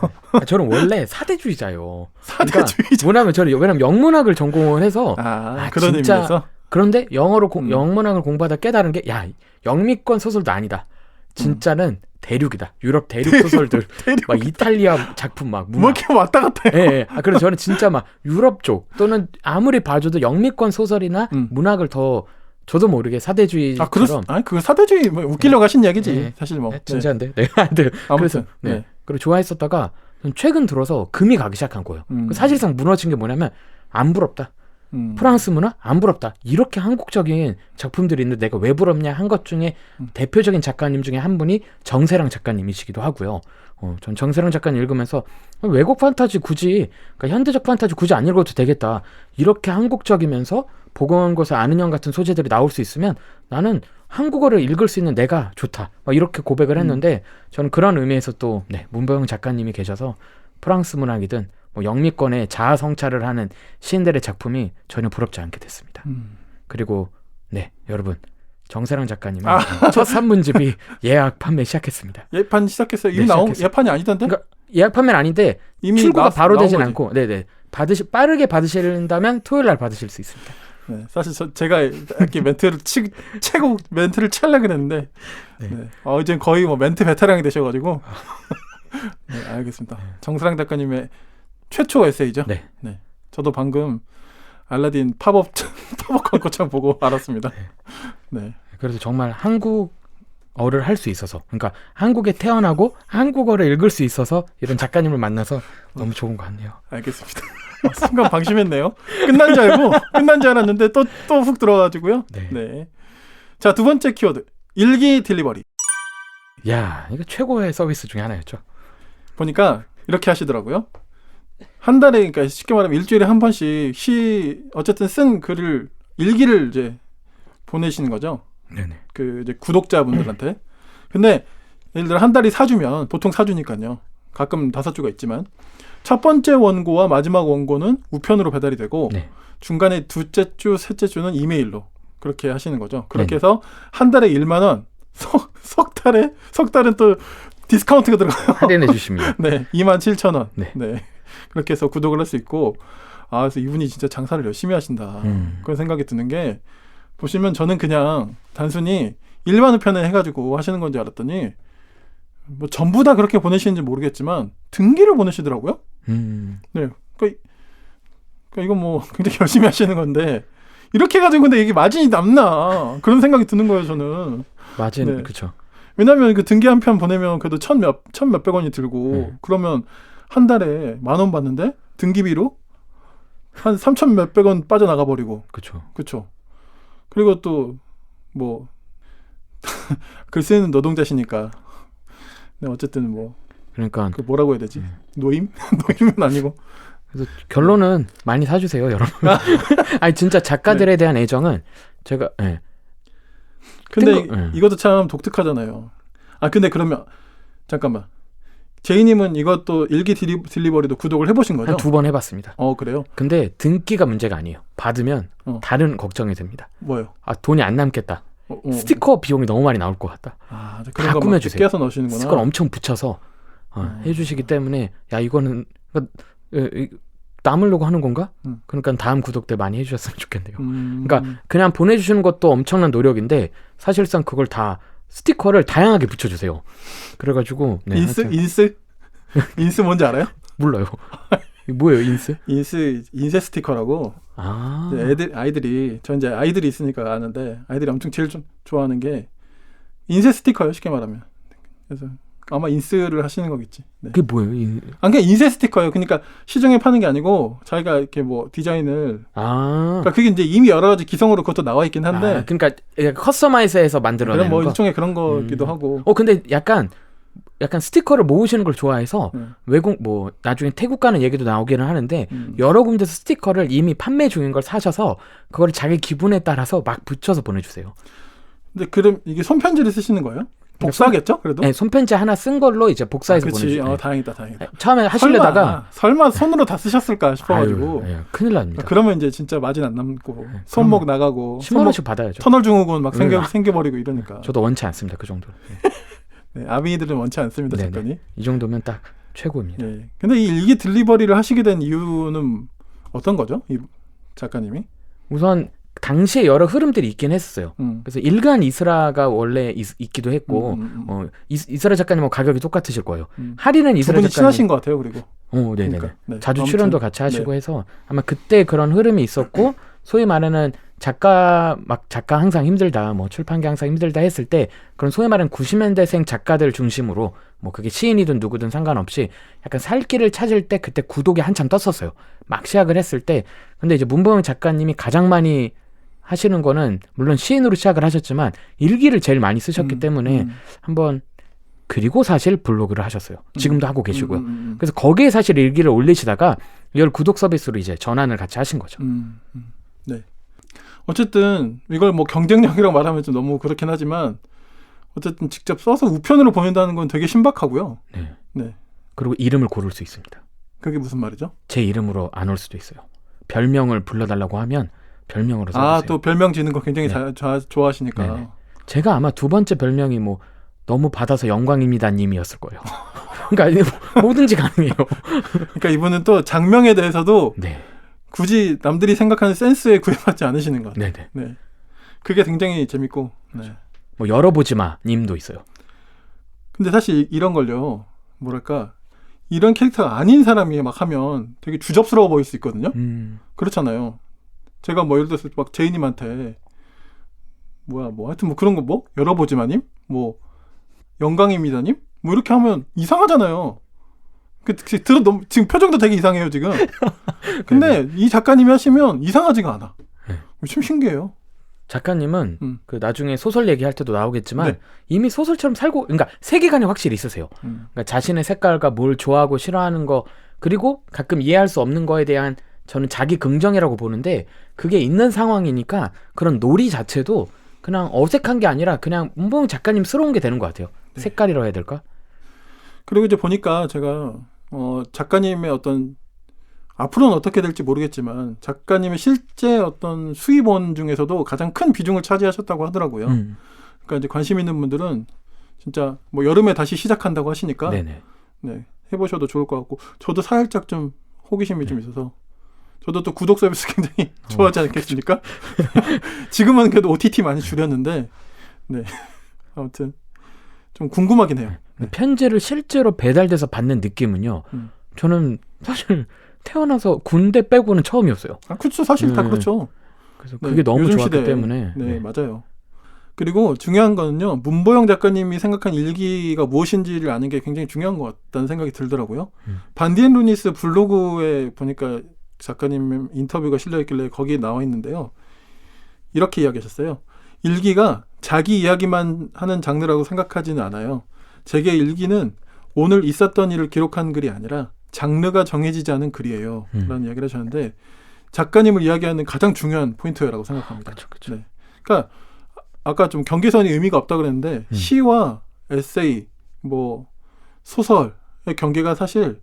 저는 원래 사대주의자예요. 사대주의자. 왜냐면 저는 영문학을 전공을 해서 그런 진짜 의미에서 그런데 영문학을 공부하다 깨달은 게 야, 영미권 소설도 아니다. 진짜는 대륙이다. 유럽 대륙 소설들. 대륙. 막 이탈리아 작품 막 문학. 뭐 이렇게 왔다 갔다 해요. 예. 그래서 저는 진짜 막 유럽 쪽 또는 아무리 봐줘도 영미권 소설이나 문학을 더 저도 모르게 사대주의처럼. 그 사대주의 뭐 웃기려고 하신 얘기지. 네. 사실 뭐. 네, 진짜인데. 네. 아무튼. 그래서 네. 그리고 좋아했었다가 최근 들어서 금이 가기 시작한 거예요. 사실상 무너진 게 뭐냐면 안 부럽다. 프랑스 문화 안 부럽다. 이렇게 한국적인 작품들이 있는데 내가 왜 부럽냐 한 것 중에 대표적인 작가님 중에 한 분이 정세랑 작가님이시기도 하고요. 전 정세랑 작가님 읽으면서 외국 판타지 굳이 그러니까 현대적 판타지 굳이 안 읽어도 되겠다. 이렇게 한국적이면서 보건고사 아는 형 같은 소재들이 나올 수 있으면 나는 한국어를 읽을 수 있는 내가 좋다. 막 이렇게 고백을 했는데 저는 그런 의미에서 또 문보영 작가님이 계셔서 프랑스 문학이든 뭐 영미권의 자아 성찰을 하는 시인들의 작품이 전혀 부럽지 않게 됐습니다. 그리고 여러분 정세랑 작가님의 첫 산문집이 예약 판매 시작했습니다. 예판 시작했어요. 이미 나온 예판이 아니던데? 그러니까 예약 판매는 아닌데 이미 출고가 바로 되진 않고 빠르게 받으신다면 토요일 날 받으실 수 있습니다. 네, 사실 제가 이렇게 멘트를 채고 멘트를 찰려 그랬는데 이제 거의 뭐 멘트 베테랑이 되셔가지고 네, 알겠습니다. 정세랑 작가님의 최초 에세이죠. 네. 저도 방금 알라딘 팝업 광고창 보고 알았습니다. 네. 그래서 정말 한국어를 할 수 있어서, 그러니까 한국에 태어나고 한국어를 읽을 수 있어서 이런 작가님을 만나서 너무 좋은 것 같네요. 알겠습니다. 순간 방심했네요. 끝난 줄 알았는데 또 훅 들어가지고요. 네. 자, 두 번째 키워드 일기 딜리버리. 야, 이거 최고의 서비스 중에 하나였죠. 보니까 이렇게 하시더라고요. 한 달에, 그러니까 쉽게 말하면 일주일에 한 번씩 어쨌든 쓴 글을 일기를 이제 보내시는 거죠. 네네. 그 이제 구독자분들한테. 근데 예를 들어 한 달이 4주면 보통 4주니까요. 가끔 5주가 있지만 첫 번째 원고와 마지막 원고는 우편으로 배달이 되고 중간에 둘째 주, 셋째 주는 이메일로 그렇게 하시는 거죠. 그렇게 해서 한 달에 1만 원, 석 달은 또 디스카운트가 들어가요. 할인해 주십니다. 네, 27,000원. 네. 그렇게 해서 구독을 할 수 있고, 그래서 이분이 진짜 장사를 열심히 하신다. 그런 생각이 드는 게, 보시면 저는 그냥 단순히 일반 우편에 해가지고 하시는 건 줄 알았더니, 뭐 전부 다 그렇게 보내시는지 모르겠지만, 등기를 보내시더라고요. 네. 그러니까 이건 뭐 굉장히 열심히 하시는 건데, 이렇게 해가지고 근데 이게 마진이 남나. 그런 생각이 드는 거예요, 저는. 마진, 그쵸. 왜냐면 그 등기 한 편 보내면 그래도 천몇백 원이 들고, 그러면 한 달에 10,000원 받는데 등기비로 한 3천 몇백 원 빠져나가 버리고. 그쵸. 그리고 또 뭐 글 쓰는 노동자시니까. 네, 어쨌든 뭐 그러니까 그 뭐라고 해야 되지? 노임은 아니고. 그래서 결론은 많이 사주세요, 여러분. 아니 진짜 작가들에 대한 애정은 제가 근데 이것도 참 독특하잖아요. 근데 그러면 잠깐만. 제이님은 이것도 일기 딜리버리도 구독을 해보신 거죠? 한 2번 해봤습니다. 그래요? 근데 등기가 문제가 아니에요. 받으면 다른 걱정이 됩니다. 뭐요? 돈이 안 남겠다. 스티커 비용이 너무 많이 나올 것 같다. 다 꾸며주세요. 깨서 넣으시는구나. 스티커를 엄청 붙여서 해주시기 때문에 이거는 남으려고 하는 건가? 그러니까 다음 구독 때 많이 해주셨으면 좋겠네요. 그러니까 그냥 보내주시는 것도 엄청난 노력인데 사실상 그걸 다 스티커를 다양하게 붙여주세요. 그래가지고 인스 뭔지 알아요? 몰라요. 뭐예요, 인스? 인쇄 스티커라고. 아이들이 저 이제 아이들이 있으니까 아는데 아이들이 엄청 제일 좀 좋아하는 게 인쇄 스티커예요, 쉽게 말하면. 그래서 아마 인스를 하시는 거겠지. 네. 그게 뭐예요? 그냥 인쇄 스티커예요. 그러니까 시중에 파는 게 아니고 자기가 이렇게 뭐 디자인을. 그러니까 그게 이제 이미 여러 가지 기성으로 그것도 나와 있긴 한데. 그러니까 커스터마이즈해서 만들어내는 뭐 거. 일종의 그런 거기도 하고. 근데 약간 약간 스티커를 모으시는 걸 좋아해서 외국 뭐 나중에 태국 가는 얘기도 나오기는 하는데 여러 군데서 스티커를 이미 판매 중인 걸 사셔서 그걸 자기 기분에 따라서 막 붙여서 보내주세요. 근데 그럼 이게 손편지를 쓰시는 거예요? 복사겠죠? 그래도? 네, 손편지 하나 쓴 걸로 이제 복사해서 보내주세요. 다행이다. 처음에 하시려다가 설마 손으로 다 쓰셨을까 싶어가지고. 아유, 큰일 납니다. 그러면 이제 진짜 마진 안 남고 손목 나가고 10만 원씩 받아야죠. 터널 증후군 막 생겨버리고 이러니까. 저도 원치 않습니다. 그 정도. 네, 아미들은 원치 않습니다. 작가님. 이 정도면 딱 최고입니다. 네. 근데 이 일기 딜리버리를 하시게 된 이유는 어떤 거죠? 이 작가님이? 우선 당시에 여러 흐름들이 있긴 했었어요. 그래서 일간 이스라가 원래 있기도 했고 이스라 작가님하고 가격이 똑같으실 거예요. 할인은 이스라 작가님 친하신 것 같아요. 그리고 네네네. 그러니까, 네. 자주 아무튼, 출연도 같이 하시고 해서 아마 그때 그런 흐름이 있었고 소위 말하는 작가 항상 힘들다, 뭐 출판계 항상 힘들다 했을 때 그런 소위 말하는 90년대생 작가들 중심으로 뭐 그게 시인이든 누구든 상관없이 약간 살 길을 찾을 때 그때 구독이 한참 떴었어요. 막 시작을 했을 때. 근데 이제 문보영 작가님이 가장 많이 하시는 거는 물론 시인으로 시작을 하셨지만 일기를 제일 많이 쓰셨기 때문에 한번 그리고 사실 블로그를 하셨어요. 지금도 하고 계시고요. 그래서 거기에 사실 일기를 올리시다가 이걸 구독 서비스로 이제 전환을 같이 하신 거죠. 네. 어쨌든 이걸 뭐 경쟁력이라고 말하면 좀 너무 그렇긴 하지만 어쨌든 직접 써서 우편으로 보낸다는 건 되게 신박하고요. 네. 그리고 이름을 고를 수 있습니다. 그게 무슨 말이죠? 제 이름으로 안 올 수도 있어요. 별명을 불러달라고 하면 별명으로 써주세요. 또 별명 지는 거 굉장히 좋아하시니까. 네네. 제가 아마 두 번째 별명이 뭐 너무 받아서 영광입니다 님이었을 거예요. 그러니까 뭐든지 가능해요. 그러니까 이분은 또 장명에 대해서도 네. 굳이 남들이 생각하는 센스에 구애받지 않으시는 것 같아요. 네네. 네. 그게 굉장히 재밌고. 그렇죠. 뭐 열어보지 마 님도 있어요. 근데 사실 이런 걸요. 뭐랄까 이런 캐릭터가 아닌 사람이 막 하면 되게 주접스러워 보일 수 있거든요. 그렇잖아요. 제가 뭐 예를 들어서 막 제이님한테 하여튼 뭐 그런 거 뭐 열어보지마님 뭐 영광입니다님 뭐 이렇게 하면 이상하잖아요. 지금 표정도 되게 이상해요 지금. 근데 이 작가님이 하시면 이상하지가 않아. 좀 신기해요. 작가님은 그 나중에 소설 얘기할 때도 나오겠지만 이미 소설처럼 살고, 그러니까 세계관이 확실히 있으세요. 그러니까 자신의 색깔과 뭘 좋아하고 싫어하는 거, 그리고 가끔 이해할 수 없는 거에 대한 저는 자기 긍정이라고 보는데 그게 있는 상황이니까 그런 놀이 자체도 그냥 어색한 게 아니라 그냥 문보영 작가님스러운 게 되는 것 같아요. 색깔이라고 해야 될까? 그리고 이제 보니까 제가 작가님의 어떤 앞으로는 어떻게 될지 모르겠지만 작가님의 실제 어떤 수입원 중에서도 가장 큰 비중을 차지하셨다고 하더라고요. 그러니까 이제 관심 있는 분들은 진짜 뭐 여름에 다시 시작한다고 하시니까 네, 해보셔도 좋을 것 같고 저도 살짝 좀 호기심이 좀 있어서 저도 또 구독 서비스 굉장히 좋아하지 않겠습니까? 지금은 그래도 OTT 많이 줄였는데 네 아무튼 좀 궁금하긴 해요. 네. 편지를 실제로 배달돼서 받는 느낌은요. 저는 사실 태어나서 군대 빼고는 처음이었어요. 그렇죠. 사실 다 그렇죠. 그래서 그게 너무 좋았기 시대에, 때문에. 네, 맞아요. 그리고 중요한 거는요. 문보영 작가님이 생각한 일기가 무엇인지를 아는 게 굉장히 중요한 것 같다는 생각이 들더라고요. 반디앤 루니스 블로그에 보니까 작가님 인터뷰가 실려있길래 거기에 나와 있는데요. 이렇게 이야기하셨어요. 일기가 자기 이야기만 하는 장르라고 생각하지는 않아요. 제게 일기는 오늘 있었던 일을 기록한 글이 아니라 장르가 정해지지 않은 글이에요. 라는 이야기를 하셨는데 작가님을 이야기하는 가장 중요한 포인트라고 생각합니다. 그렇죠. 네. 그러니까 아까 좀 경계선이 의미가 없다고 그랬는데 시와 에세이, 뭐 소설의 경계가 사실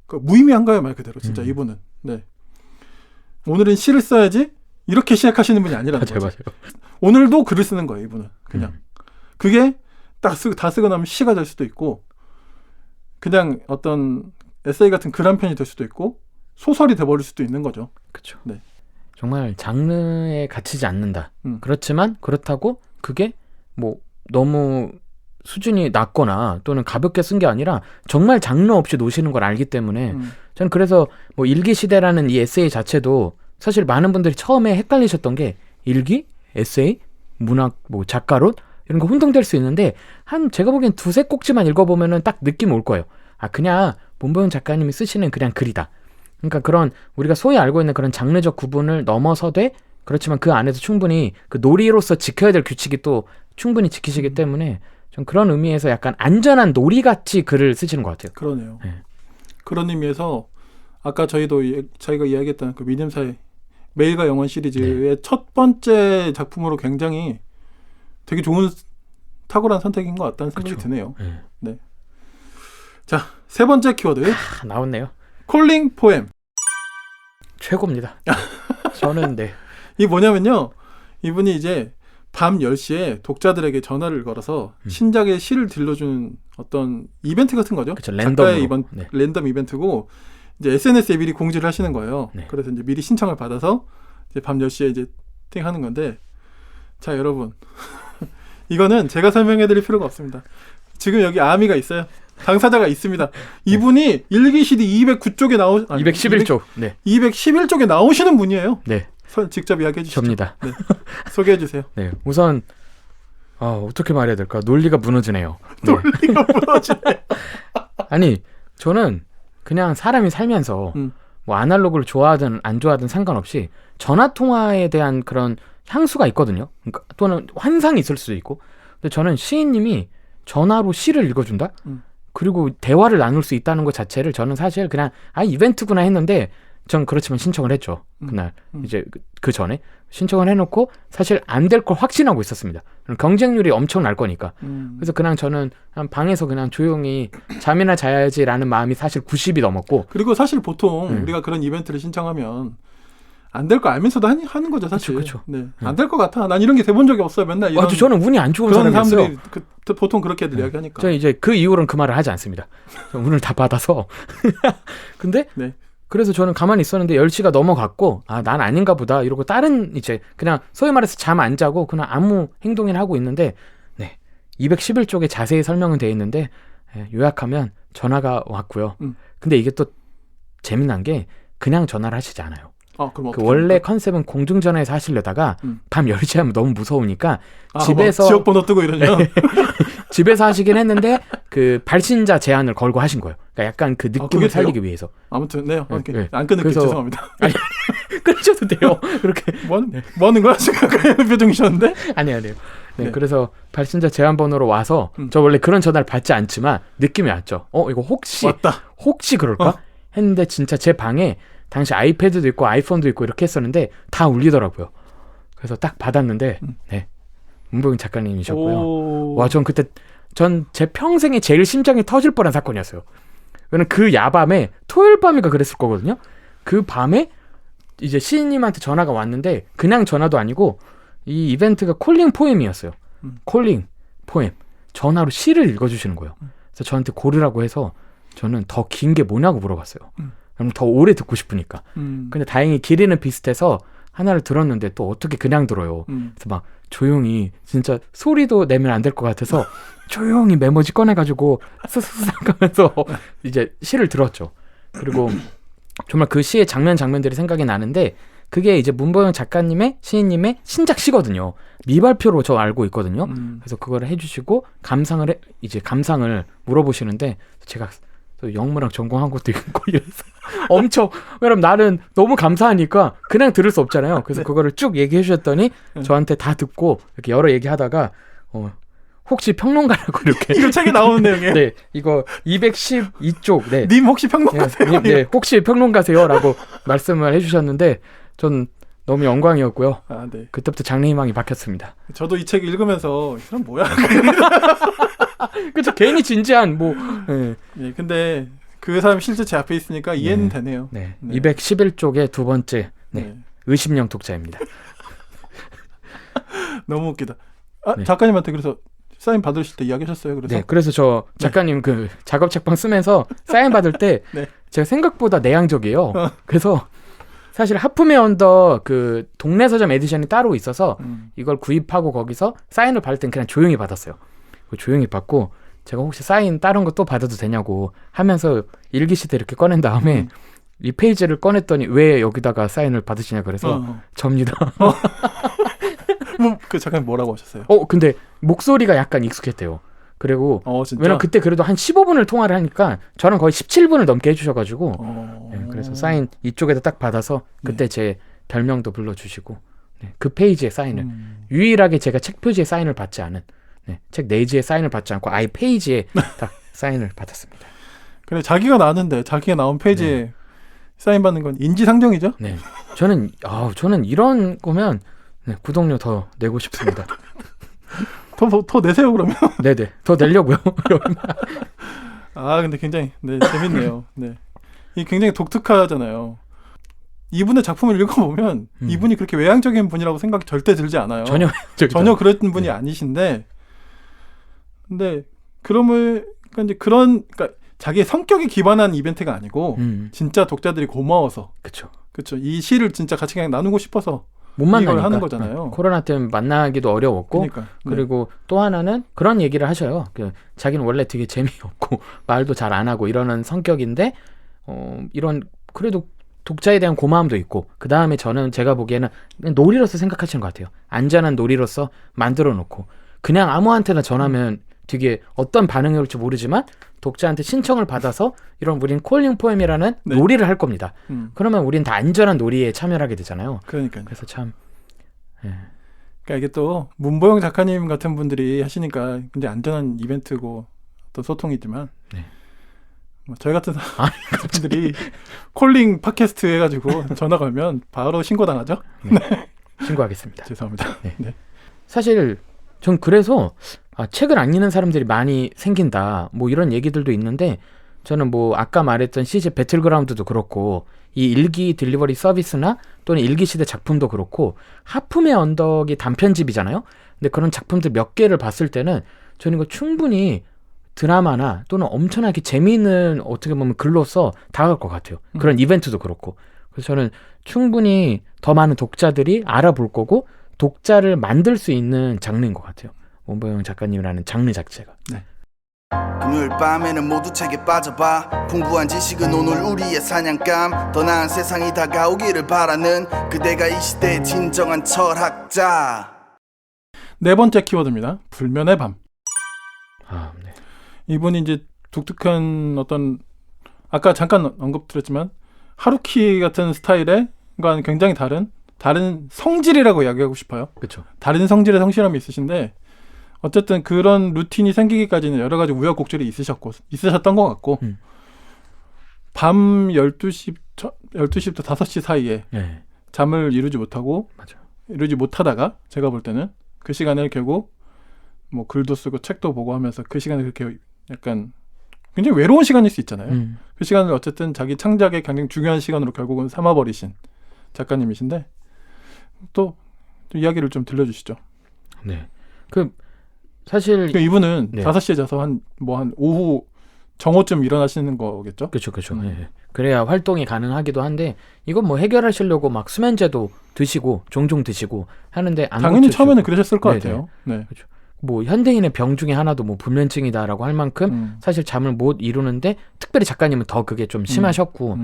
무의미한 거예요. 말 그대로. 진짜 이분은. 네. 오늘은 시를 써야지 이렇게 시작하시는 분이 아니라는 거죠. 맞아요. 오늘도 글을 쓰는 거예요. 이분은. 그냥. 그게 다 쓰고 나면 시가 될 수도 있고 그냥 어떤 에세이 같은 글 한 편이 될 수도 있고 소설이 돼버릴 수도 있는 거죠. 그렇죠. 네. 정말 장르에 갇히지 않는다. 그렇지만 그렇다고 그게 뭐 너무 수준이 낮거나 또는 가볍게 쓴 게 아니라 정말 장르 없이 노시는 걸 알기 때문에 저는 그래서 뭐 일기시대라는 이 에세이 자체도 사실 많은 분들이 처음에 헷갈리셨던 게 일기, 에세이, 문학, 뭐 작가론 이런 거 혼동될 수 있는데 한 제가 보기엔 두세 꼭지만 읽어보면은 딱 느낌 올 거예요. 그냥 문보영 작가님이 쓰시는 그냥 글이다. 그러니까 그런 우리가 소위 알고 있는 그런 장르적 구분을 넘어서되 그렇지만 그 안에서 충분히 그 놀이로서 지켜야 될 규칙이 또 충분히 지키시기 때문에 좀 그런 의미에서 약간 안전한 놀이같이 글을 쓰시는 것 같아요. 그러네요. 네. 그런 의미에서 아까 저희가 이야기했던 그 믿음사의 매일과 영원 시리즈의 첫 번째 작품으로 굉장히 되게 좋은 탁월한 선택인 것 같다는 생각이 드네요. 네. 자, 세 번째 키워드. 나왔네요. 콜링 포엠. 최고입니다. 저는 네. 이게 뭐냐면요. 이분이 이제 밤 10시에 독자들에게 전화를 걸어서 신작의 시를 들려주는 어떤 이벤트 같은 거죠. 그쵸, 작가의 랜덤으로. 랜덤 이벤트고 이제 SNS에 미리 공지를 하시는 거예요. 네. 그래서 이제 미리 신청을 받아서 이제 밤 10시에 이제 하는 건데 자, 여러분. 이거는 제가 설명해 드릴 필요가 없습니다. 지금 여기 아미가 있어요. 당사자가 있습니다. 이분이 일기 CD 209쪽에 211쪽. 네. 211쪽에 나오시는 분이에요. 네. 직접 이야기해 주시죠. 접니다. 네. 소개해 주세요. 네. 우선 어떻게 말해야 될까? 논리가 무너지네요. 네. 논리가 무너지네. 아니, 저는 그냥 사람이 살면서 뭐 아날로그를 좋아하든 안 좋아하든 상관없이 전화 통화에 대한 그런 향수가 있거든요. 그러니까 또는 환상이 있을 수도 있고. 근데 저는 시인님이 전화로 시를 읽어준다? 그리고 대화를 나눌 수 있다는 것 자체를 저는 사실 그냥 이벤트구나 했는데 전 그렇지만 신청을 했죠. 그날 이제 그 전에 신청을 해놓고 사실 안 될 걸 확신하고 있었습니다. 경쟁률이 엄청 날 거니까. 그래서 그냥 저는 한 방에서 그냥 조용히 잠이나 자야지라는 마음이 사실 90이 넘었고. 그리고 사실 보통 우리가 그런 이벤트를 신청하면 안 될 거 알면서도 하는 거죠, 사실. 그쵸. 네. 안 될 것 같아. 난 이런 게 돼본 적이 없어요. 맨날 이런. 저는 운이 안 좋은 그런 사람이었어요. 사람들이 보통 그렇게들 이야기하니까. 저는 이제 그 이후로는 그 말을 하지 않습니다. 운을 다 받아서. 근데 네. 그래서 저는 가만히 있었는데 10시가 넘어갔고 난 아닌가 보다 이러고 다른 이제 그냥 소위 말해서 잠 안 자고 그냥 아무 행동이나 하고 있는데 211쪽에 자세히 설명은 돼 있는데 요약하면 전화가 왔고요. 근데 이게 또 재미난 게 그냥 전화를 하시지 않아요. 그럼 그 원래 컨셉은 공중전화에서 하시려다가 밤 10시 하면 너무 무서우니까 집에서 지역번호 뜨고 이러냐? 집에서 하시긴 했는데 그 발신자 제한을 걸고 하신 거예요. 그러니까 약간 그 느낌을 살리기 위해서. 아무튼 네. 안 끊을게요. 죄송합니다. 아니, 끊으셔도 돼요. 그렇게 뭐 하는 거야? 지금 그런 표정이셨는데? 아니에요. 네, 그래서 발신자 제한 번호로 와서 저 원래 그런 전화를 받지 않지만 느낌이 왔죠. 이거 혹시 그럴까? 했는데 진짜 제 방에 당시 아이패드도 있고 아이폰도 있고 이렇게 했었는데 다 울리더라고요. 그래서 딱 받았는데 문보경 작가님이셨고요. 와, 전 제 평생에 제일 심장이 터질 뻔한 사건이었어요. 왜냐면 그 야밤에 토요일 밤인가 그랬을 거거든요. 그 밤에 이제 시인님한테 전화가 왔는데 그냥 전화도 아니고 이 이벤트가 콜링 포엠이었어요. 콜링 포엠. 전화로 시를 읽어주시는 거예요. 그래서 저한테 고르라고 해서 저는 더 긴 게 뭐냐고 물어봤어요. 그럼 더 오래 듣고 싶으니까. 근데 다행히 길이는 비슷해서 하나를 들었는데 또 어떻게 그냥 들어요. 그래서 막 조용히 진짜 소리도 내면 안 될 것 같아서 조용히 메모지 꺼내가지고 스스삭 하면서 이제 시를 들었죠. 그리고 정말 그 시의 장면들이 생각이 나는데 그게 이제 문보영 작가님의 시인님의 신작 시거든요. 미발표로 저 알고 있거든요. 그래서 그거를 해주시고 감상을 물어보시는데 제가 또 영문학 전공한 것도 있고 이래서 엄청 왜냐면 나는 너무 감사하니까 그냥 들을 수 없잖아요. 그래서 그거를 쭉 얘기해 주셨더니 저한테 다 듣고 이렇게 여러 얘기하다가 혹시 평론가라고 이렇게 이거 책에 나오는 내용이에요? 네, 이거 212쪽 님 혹시 평론가세요? 네, 혹시 평론가세요라고 말씀을 해주셨는데 전 너무 영광이었고요. 네. 그때부터 장래희망이 박혔습니다. 저도 이 책 읽으면서 이 사람 뭐야? 그쵸, 괜히 진지한 근데 그 사람 실제 제 앞에 있으니까 이해는 되네요. 211쪽의 두 번째 의심령 독자입니다. 너무 웃기다. 작가님한테 그래서 사인 받으실 때 이야기하셨어요? 그래서 저 작가님 그 작업 책방 쓰면서 사인 받을 때 제가 생각보다 내향적이에요. 그래서 사실 하프메 언더 그 동네 서점 에디션이 따로 있어서 이걸 구입하고 거기서 사인을 받을 땐 그냥 조용히 받았어요. 조용히 받고 제가 혹시 사인 다른 거 또 받아도 되냐고 하면서 일기시대 이렇게 꺼낸 다음에 이 페이지를 꺼냈더니 왜 여기다가 사인을 받으시냐 그래서 접니다. 그 작가님 뭐라고 하셨어요? 근데 목소리가 약간 익숙했대요. 그리고 진짜? 왜냐면 그때 그래도 한 15분을 통화를 하니까 저는 거의 17분을 넘게 해주셔가지고 그래서 사인 이쪽에다 딱 받아서 그때 제 별명도 불러주시고 그 페이지에 사인을 유일하게 제가 책 표지에 사인을 받지 않은 네, 책 내지에 사인을 받지 않고 아예 페이지에 딱 사인을 받았습니다. 그래 자기가 나왔는데 자기가 나온 페이지에 네. 사인 받는 건 인지상정이죠? 네, 저는 이런 거면 네, 구독료 더 내고 싶습니다. 더 내세요 그러면. 네네, 더 내려고요. 아 근데 굉장히 네, 재밌네요. 네, 이 굉장히 독특하잖아요. 이분의 작품을 읽어보면 이분이 그렇게 외향적인 분이라고 생각이 절대 들지 않아요. 전혀 그런 분이 네. 아니신데, 근데 그러니까 자기의 성격에 기반한 이벤트가 아니고 진짜 독자들이 고마워서 그쵸 이 시를 진짜 같이 그냥 나누고 싶어서 못 만나니까 이걸 하는 거잖아요. 코로나 때문에 만나기도 어려웠고 그러니까, 그리고 또 하나는 그런 얘기를 하셔요. 자기는 원래 되게 재미없고 말도 잘 안 하고 이러는 성격인데 이런 그래도 독자에 대한 고마움도 있고 그 다음에 제가 보기에는 놀이로서 생각하시는 것 같아요. 안전한 놀이로서 만들어 놓고 그냥 아무한테나 전하면 되게 어떤 반응이 올지 모르지만 독자한테 신청을 받아서 이런 우린 콜링 포엠이라는 네. 놀이를 할 겁니다. 그러면 우린 다 안전한 놀이에 참여를 하게 되잖아요. 그러니까요. 그래서 참 그러니까 이게 또 문보영 작가님 같은 분들이 하시니까 굉장히 안전한 이벤트고 또 소통이지만 네. 뭐 저희 같은 사람들이 콜링 팟캐스트 해가지고 전화 걸면 바로 신고당하죠? 네. 신고하겠습니다. 죄송합니다. 네. 네. 사실 전 그래서 책을 안 읽는 사람들이 많이 생긴다 뭐 이런 얘기들도 있는데 저는 뭐 아까 말했던 CJ 배틀그라운드도 그렇고 이 일기 딜리버리 서비스나 또는 일기시대 작품도 그렇고 하품의 언덕이 단편집이잖아요. 근데 그런 작품들 몇 개를 봤을 때는 저는 이거 충분히 드라마나 또는 엄청나게 재미있는 어떻게 보면 글로써 다가갈 것 같아요. 그런 이벤트도 그렇고. 그래서 저는 충분히 더 많은 독자들이 알아볼 거고 독자를 만들 수 있는 장르인 것 같아요. 문보영 작가님이라는 장르 자체가. 네. 금요일 밤에는 모두 책에 빠져봐. 풍부한 지식은 오늘 우리의 사냥감. 더 나은 세상이 다가오기를 바라는 그대가 이 시대의 진정한 철학자. 네 번째 키워드입니다. 불면의 밤. 네. 이분이 이제 독특한 어떤 아까 잠깐 언급드렸지만 하루키 같은 스타일의 과는 굉장히 다른 성질이라고 이야기하고 싶어요. 그렇죠. 다른 성질의 성실함이 있으신데 어쨌든 그런 루틴이 생기기까지는 여러 가지 우여곡절이 있으셨던 것 같고 밤 12시부터 5시 사이에 네. 잠을 이루지 못하다가 제가 볼 때는 그 시간을 결국 뭐 글도 쓰고 책도 보고 하면서 그 시간을 그렇게 약간 굉장히 외로운 시간일 수 있잖아요. 그 시간을 어쨌든 자기 창작의 굉장히 중요한 시간으로 결국은 삼아버리신 작가님이신데 또 이야기를 좀 들려주시죠. 네. 사실 그러니까 이분은 네. 5시에 자서 한 오후 정오쯤 일어나시는 거겠죠? 그렇죠. 네. 그래야 활동이 가능하기도 한데 이건 뭐 해결하시려고 막 수면제도 드시고 종종 드시고 하는데 안 당연히 고쳐지고. 처음에는 그러셨을 것 네네. 같아요. 네. 그렇죠. 뭐 현대인의 병 중에 하나도 뭐 불면증이다라고 할 만큼 사실 잠을 못 이루는데 특별히 작가님은 더 그게 좀 심하셨고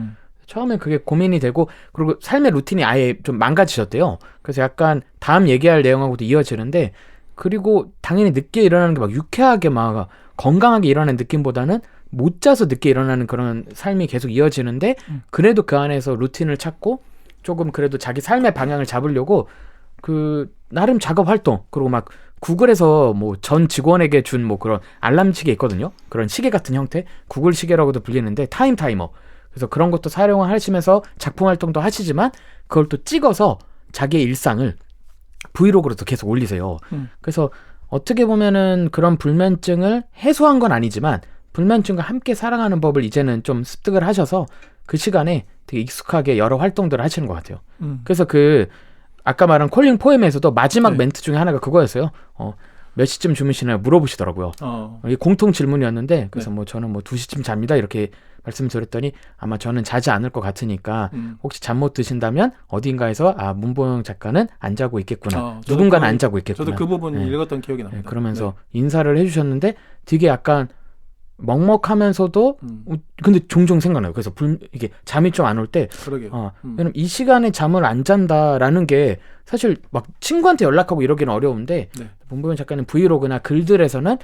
처음에 그게 고민이 되고 그리고 삶의 루틴이 아예 좀 망가지셨대요. 그래서 약간 다음 얘기할 내용하고도 이어지는데 그리고 당연히 늦게 일어나는 게 막 유쾌하게 막 건강하게 일어나는 느낌보다는 못 자서 늦게 일어나는 그런 삶이 계속 이어지는데 그래도 그 안에서 루틴을 찾고 조금 그래도 자기 삶의 방향을 잡으려고 나름 작업 활동 그리고 막 구글에서 뭐 전 직원에게 준 뭐 그런 알람 시계 있거든요. 그런 시계 같은 형태 구글 시계라고도 불리는데 타이머 그래서 그런 것도 사용을 하시면서 작품 활동도 하시지만 그걸 또 찍어서 자기의 일상을 브이로그로도 계속 올리세요. 그래서 어떻게 보면은 그런 불면증을 해소한 건 아니지만 불면증과 함께 살아가는 법을 이제는 좀 습득을 하셔서 그 시간에 되게 익숙하게 여러 활동들을 하시는 것 같아요. 그래서 아까 말한 콜링 포엠에서도 마지막 멘트 중에 하나가 그거였어요. 몇 시쯤 주무시나요? 물어보시더라고요. 이게 공통 질문이었는데 그래서 뭐 저는 뭐 2시쯤 잡니다 이렇게 말씀드렸더니 아마 저는 자지 않을 것 같으니까 혹시 잠 못 드신다면 어딘가에서 문보영 작가는 안 자고 있겠구나. 누군가는 안 자고 있겠구나. 저도 그 부분 읽었던 기억이 납니다. 그러면서 인사를 해주셨는데 되게 약간 먹먹하면서도 근데 종종 생각나요. 그래서 이게 잠이 좀 안 올 때 왜냐면 이 시간에 잠을 안 잔다라는 게 사실 막 친구한테 연락하고 이러기는 어려운데 문보영 작가님 브이로그나 글들에서는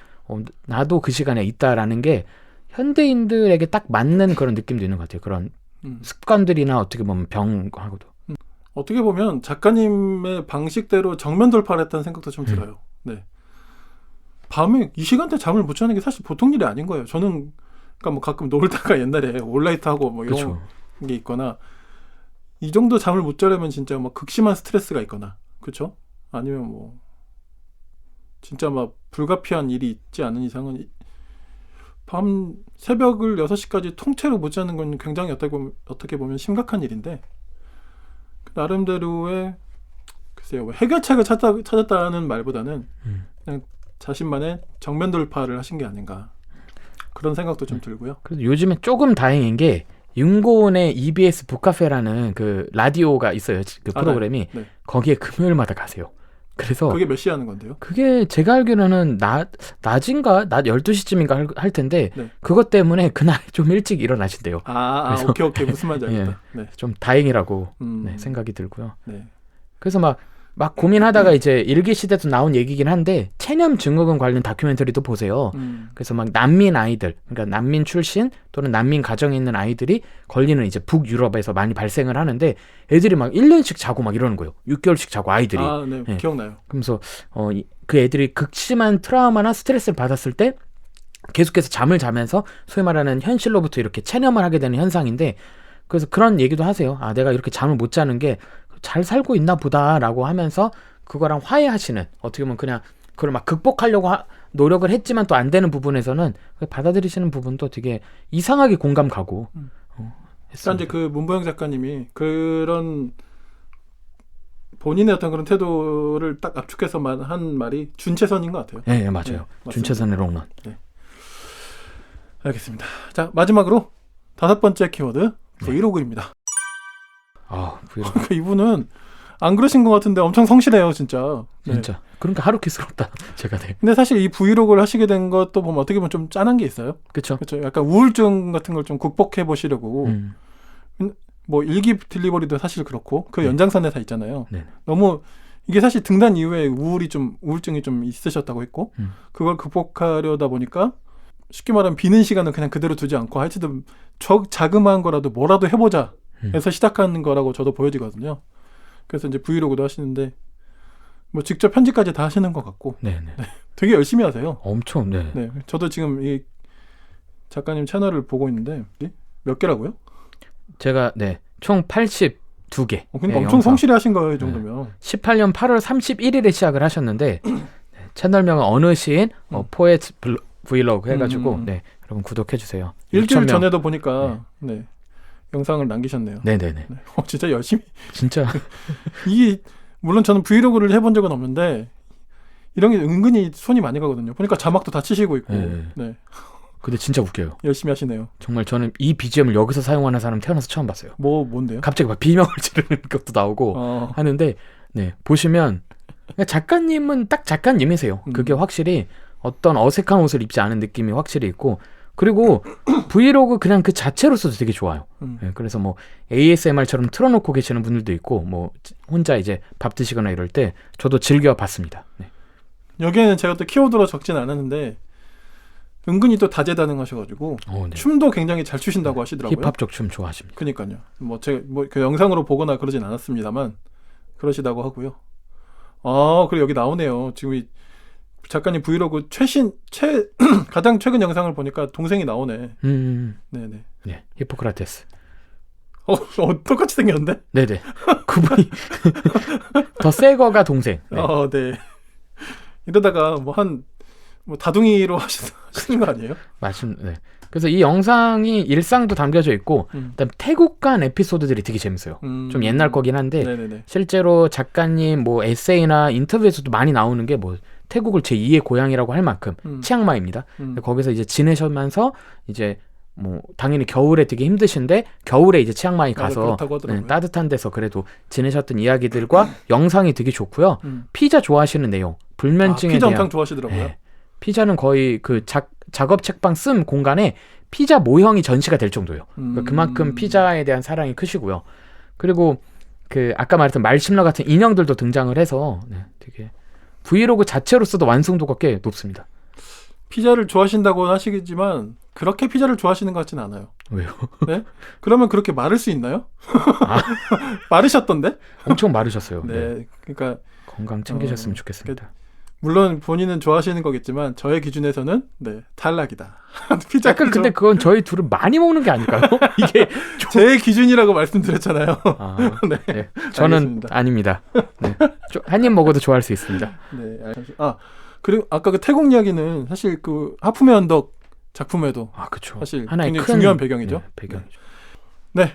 나도 그 시간에 있다라는 게 현대인들에게 딱 맞는 그런 느낌도 있는 것 같아요. 그런 습관들이나 어떻게 보면 병하고도 어떻게 보면 작가님의 방식대로 정면 돌파를 했다는 생각도 좀 들어요. 네. 밤에 이 시간대 잠을 못 자는 게 사실 보통 일이 아닌 거예요. 저는 그러니까 뭐 가끔 놀다가 옛날에 올라이트 하고 뭐 이런 그쵸. 게 있거나 이 정도 잠을 못 자려면 진짜 막 극심한 스트레스가 있거나 그렇죠? 아니면 뭐 진짜 막 불가피한 일이 있지 않은 이상은 밤 새벽을 6시까지 통째로 못 자는 건 굉장히 어떻게 보면 심각한 일인데 나름대로의 글쎄요 뭐 해결책을 찾았다는 말보다는 그냥 자신만의 정면 돌파를 하신 게 아닌가 그런 생각도 좀 들고요. 그래도 요즘에 조금 다행인 게 윤고은의 EBS 북카페라는 그 라디오가 있어요. 그 프로그램이. 네. 거기에 금요일마다 가세요. 그래서 그게 몇 시에 하는 건데요? 그게 제가 알기로는 낮인가? 낮 12시쯤인가 할 텐데 네. 그것 때문에 그날 좀 일찍 일어나신대요. 그래서, 오케이 무슨 말인지 알겠다. 예, 네. 좀 다행이라고 네. 생각이 들고요. 네. 그래서 막 고민하다가 이제 일기시대도 나온 얘기긴 한데 체념 증후군 관련 다큐멘터리도 보세요. 그래서 막 난민 아이들, 그러니까 난민 출신 또는 난민 가정에 있는 아이들이 걸리는 이제 북유럽에서 많이 발생을 하는데 애들이 막 1년씩 자고 막 이러는 거예요. 6개월씩 자고 아이들이. 네. 예. 기억나요. 그러면서 그 애들이 극심한 트라우마나 스트레스를 받았을 때 계속해서 잠을 자면서 소위 말하는 현실로부터 이렇게 체념을 하게 되는 현상인데 그래서 그런 얘기도 하세요. 내가 이렇게 잠을 못 자는 게 잘 살고 있나 보다라고 하면서 그거랑 화해하시는 어떻게 보면 그냥 그걸 막 극복하려고 노력을 했지만 또 안 되는 부분에서는 받아들이시는 부분도 되게 이상하게 공감 가고 그러니까 이제 그 문보영 작가님이 그런 본인의 어떤 그런 태도를 딱 압축해서 한 말이 준채선인 것 같아요. 네, 맞아요. 네, 준채선의 롱런. 네. 알겠습니다. 자, 마지막으로 5번째 키워드 브이로그입니다. 브이로그. 이분은 안 그러신 것 같은데 엄청 성실해요, 진짜. 네. 진짜. 그러니까 하루키스럽다. 제가 근데 사실 이 브이로그를 하시게 된 것도 보면 어떻게 보면 좀 짠한 게 있어요. 그렇죠. 그렇죠. 약간 우울증 같은 걸 좀 극복해 보시려고 뭐 일기 딜리버리도 사실 그렇고 그 연장선에 다 있잖아요. 네. 너무 이게 사실 등단 이후에 우울증이 좀 있으셨다고 했고 그걸 극복하려다 보니까 쉽게 말하면 비는 시간은 그냥 그대로 두지 않고 하여튼 자그마한 거라도 뭐라도 해보자 해서 시작하는 거라고 저도 보여지거든요. 그래서 이제 브이로그도 하시는데 뭐 직접 편집까지 다 하시는 것 같고 네. 되게 열심히 하세요. 엄청. 네. 네, 저도 지금 이 작가님 채널을 보고 있는데 몇 개라고요? 제가 총 82개. 그러니까 엄청 성실히 하신 거예요, 이 정도면. 18년 8월 31일에 시작을 하셨는데 채널명은 어느 시인 포엣 브이로그 해가지고 여러분 구독해 주세요. 일주일 전에도 보니까 영상을 남기셨네요. 네네네. 진짜 열심히. 진짜. 이게 물론 저는 브이로그를 해본 적은 없는데 이런 게 은근히 손이 많이 가거든요. 보니까 자막도 다 치시고 있고. 네. 근데 진짜 웃겨요. 열심히 하시네요. 정말 저는 이 BGM을 여기서 사용하는 사람 태어나서 처음 봤어요. 뭔데요? 갑자기 막 비명을 지르는 것도 나오고 하는데 보시면 작가님은 딱 작가님이세요. 그게 확실히 어떤 어색한 옷을 입지 않은 느낌이 확실히 있고 그리고 브이로그 그냥 그 자체로서도 되게 좋아요. 그래서 뭐 ASMR처럼 틀어놓고 계시는 분들도 있고 뭐 혼자 이제 밥 드시거나 이럴 때 저도 즐겨 봤습니다. 여기에는 제가 또 키워드로 적진 않았는데 은근히 또 다재다능하셔가지고 춤도 굉장히 잘 추신다고 하시더라고요. 힙합 쪽 춤 좋아하십니다. 그러니까요. 뭐 제가 그 영상으로 보거나 그러진 않았습니다만 그러시다고 하고요. 그리고 여기 나오네요. 지금 이 작가님 브이로그 가장 최근 영상을 보니까 동생이 나오네. 네네. 네, 히포크라테스. 똑같이 생겼는데? 네네. 그분이 더 새 거가 동생. 네. 이러다가 다둥이로 하시는 거 아니에요? 맞습니다. 네. 그래서 이 영상이 일상도 담겨져 있고 그다음 태국 간 에피소드들이 되게 재밌어요. 좀 옛날 거긴 한데 네네네. 실제로 작가님 뭐 에세이나 인터뷰에서도 많이 나오는 게 뭐 태국을 제2의 고향이라고 할 만큼 치앙마이입니다. 거기서 이제 지내시면서 이제 뭐 당연히 겨울에 되게 힘드신데 겨울에 이제 치앙마이 가서 따뜻한 데서 그래도 지내셨던 이야기들과 영상이 되게 좋고요. 피자 좋아하시는 내용, 불면증에 피자 대한 엄청 좋아하시더라고요. 네. 피자는 거의 그 작업 책방 쓴 공간에 피자 모형이 전시가 될 정도예요. 그러니까 그만큼 피자에 대한 사랑이 크시고요. 그리고 그 아까 말했던 말심러 같은 인형들도 등장을 해서 되게 브이로그 자체로서도 완성도가 꽤 높습니다. 피자를 좋아하신다고 하시겠지만 그렇게 피자를 좋아하시는 것 같지는 않아요. 왜요? 네? 그러면 그렇게 마를 수 있나요? 마르셨던데? 엄청 마르셨어요. 네, 그러니까 건강 챙기셨으면 좋겠습니다. 물론 본인은 좋아하시는 거겠지만 저의 기준에서는 네, 탈락이다. 피자 약간 근데 그건 저희 둘은 많이 먹는 게 아닐까요? 이게 제 기준이라고 말씀드렸잖아요. 네. 네. 네. 저는 알겠습니다. 아닙니다. 네. 한 입 먹어도 좋아할 수 있습니다. 네, 알겠습니다. 그리고 아까 그 태국 이야기는 사실 그 하품의 언덕 작품에도 그렇죠. 사실 하나의 굉장히 큰 중요한 배경이죠. 네, 배경이죠. 네.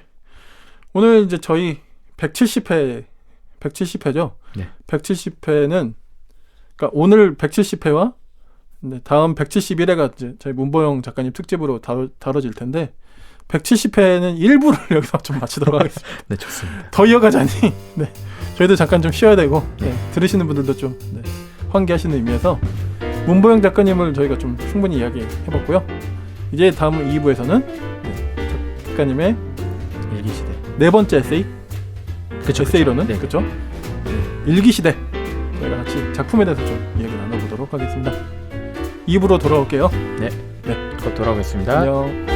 오늘 이제 저희 170회죠. 네. 170회는 그러니까 오늘 170회와 다음 171회가 이제 저희 문보영 작가님 특집으로 다뤄질 텐데 170회는 일부를 여기서 좀 마치도록 하겠습니다. 네, 좋습니다. 더 이어가자니 네. 저희도 잠깐 좀 쉬어야 되고 네. 들으시는 분들도 좀 네. 환기하시는 의미에서 문보영 작가님을 저희가 좀 충분히 이야기해봤고요. 이제 다음 2부에서는 네. 작가님의 일기시대. 네 번째 에세이, 그쵸, 에세이로는 네. 그렇죠. 일기시대 저희가 같이 작품에 대해서 좀 이야기 나눠보도록 하겠습니다. 2부로 돌아올게요. 곧 돌아오겠습니다. 안녕.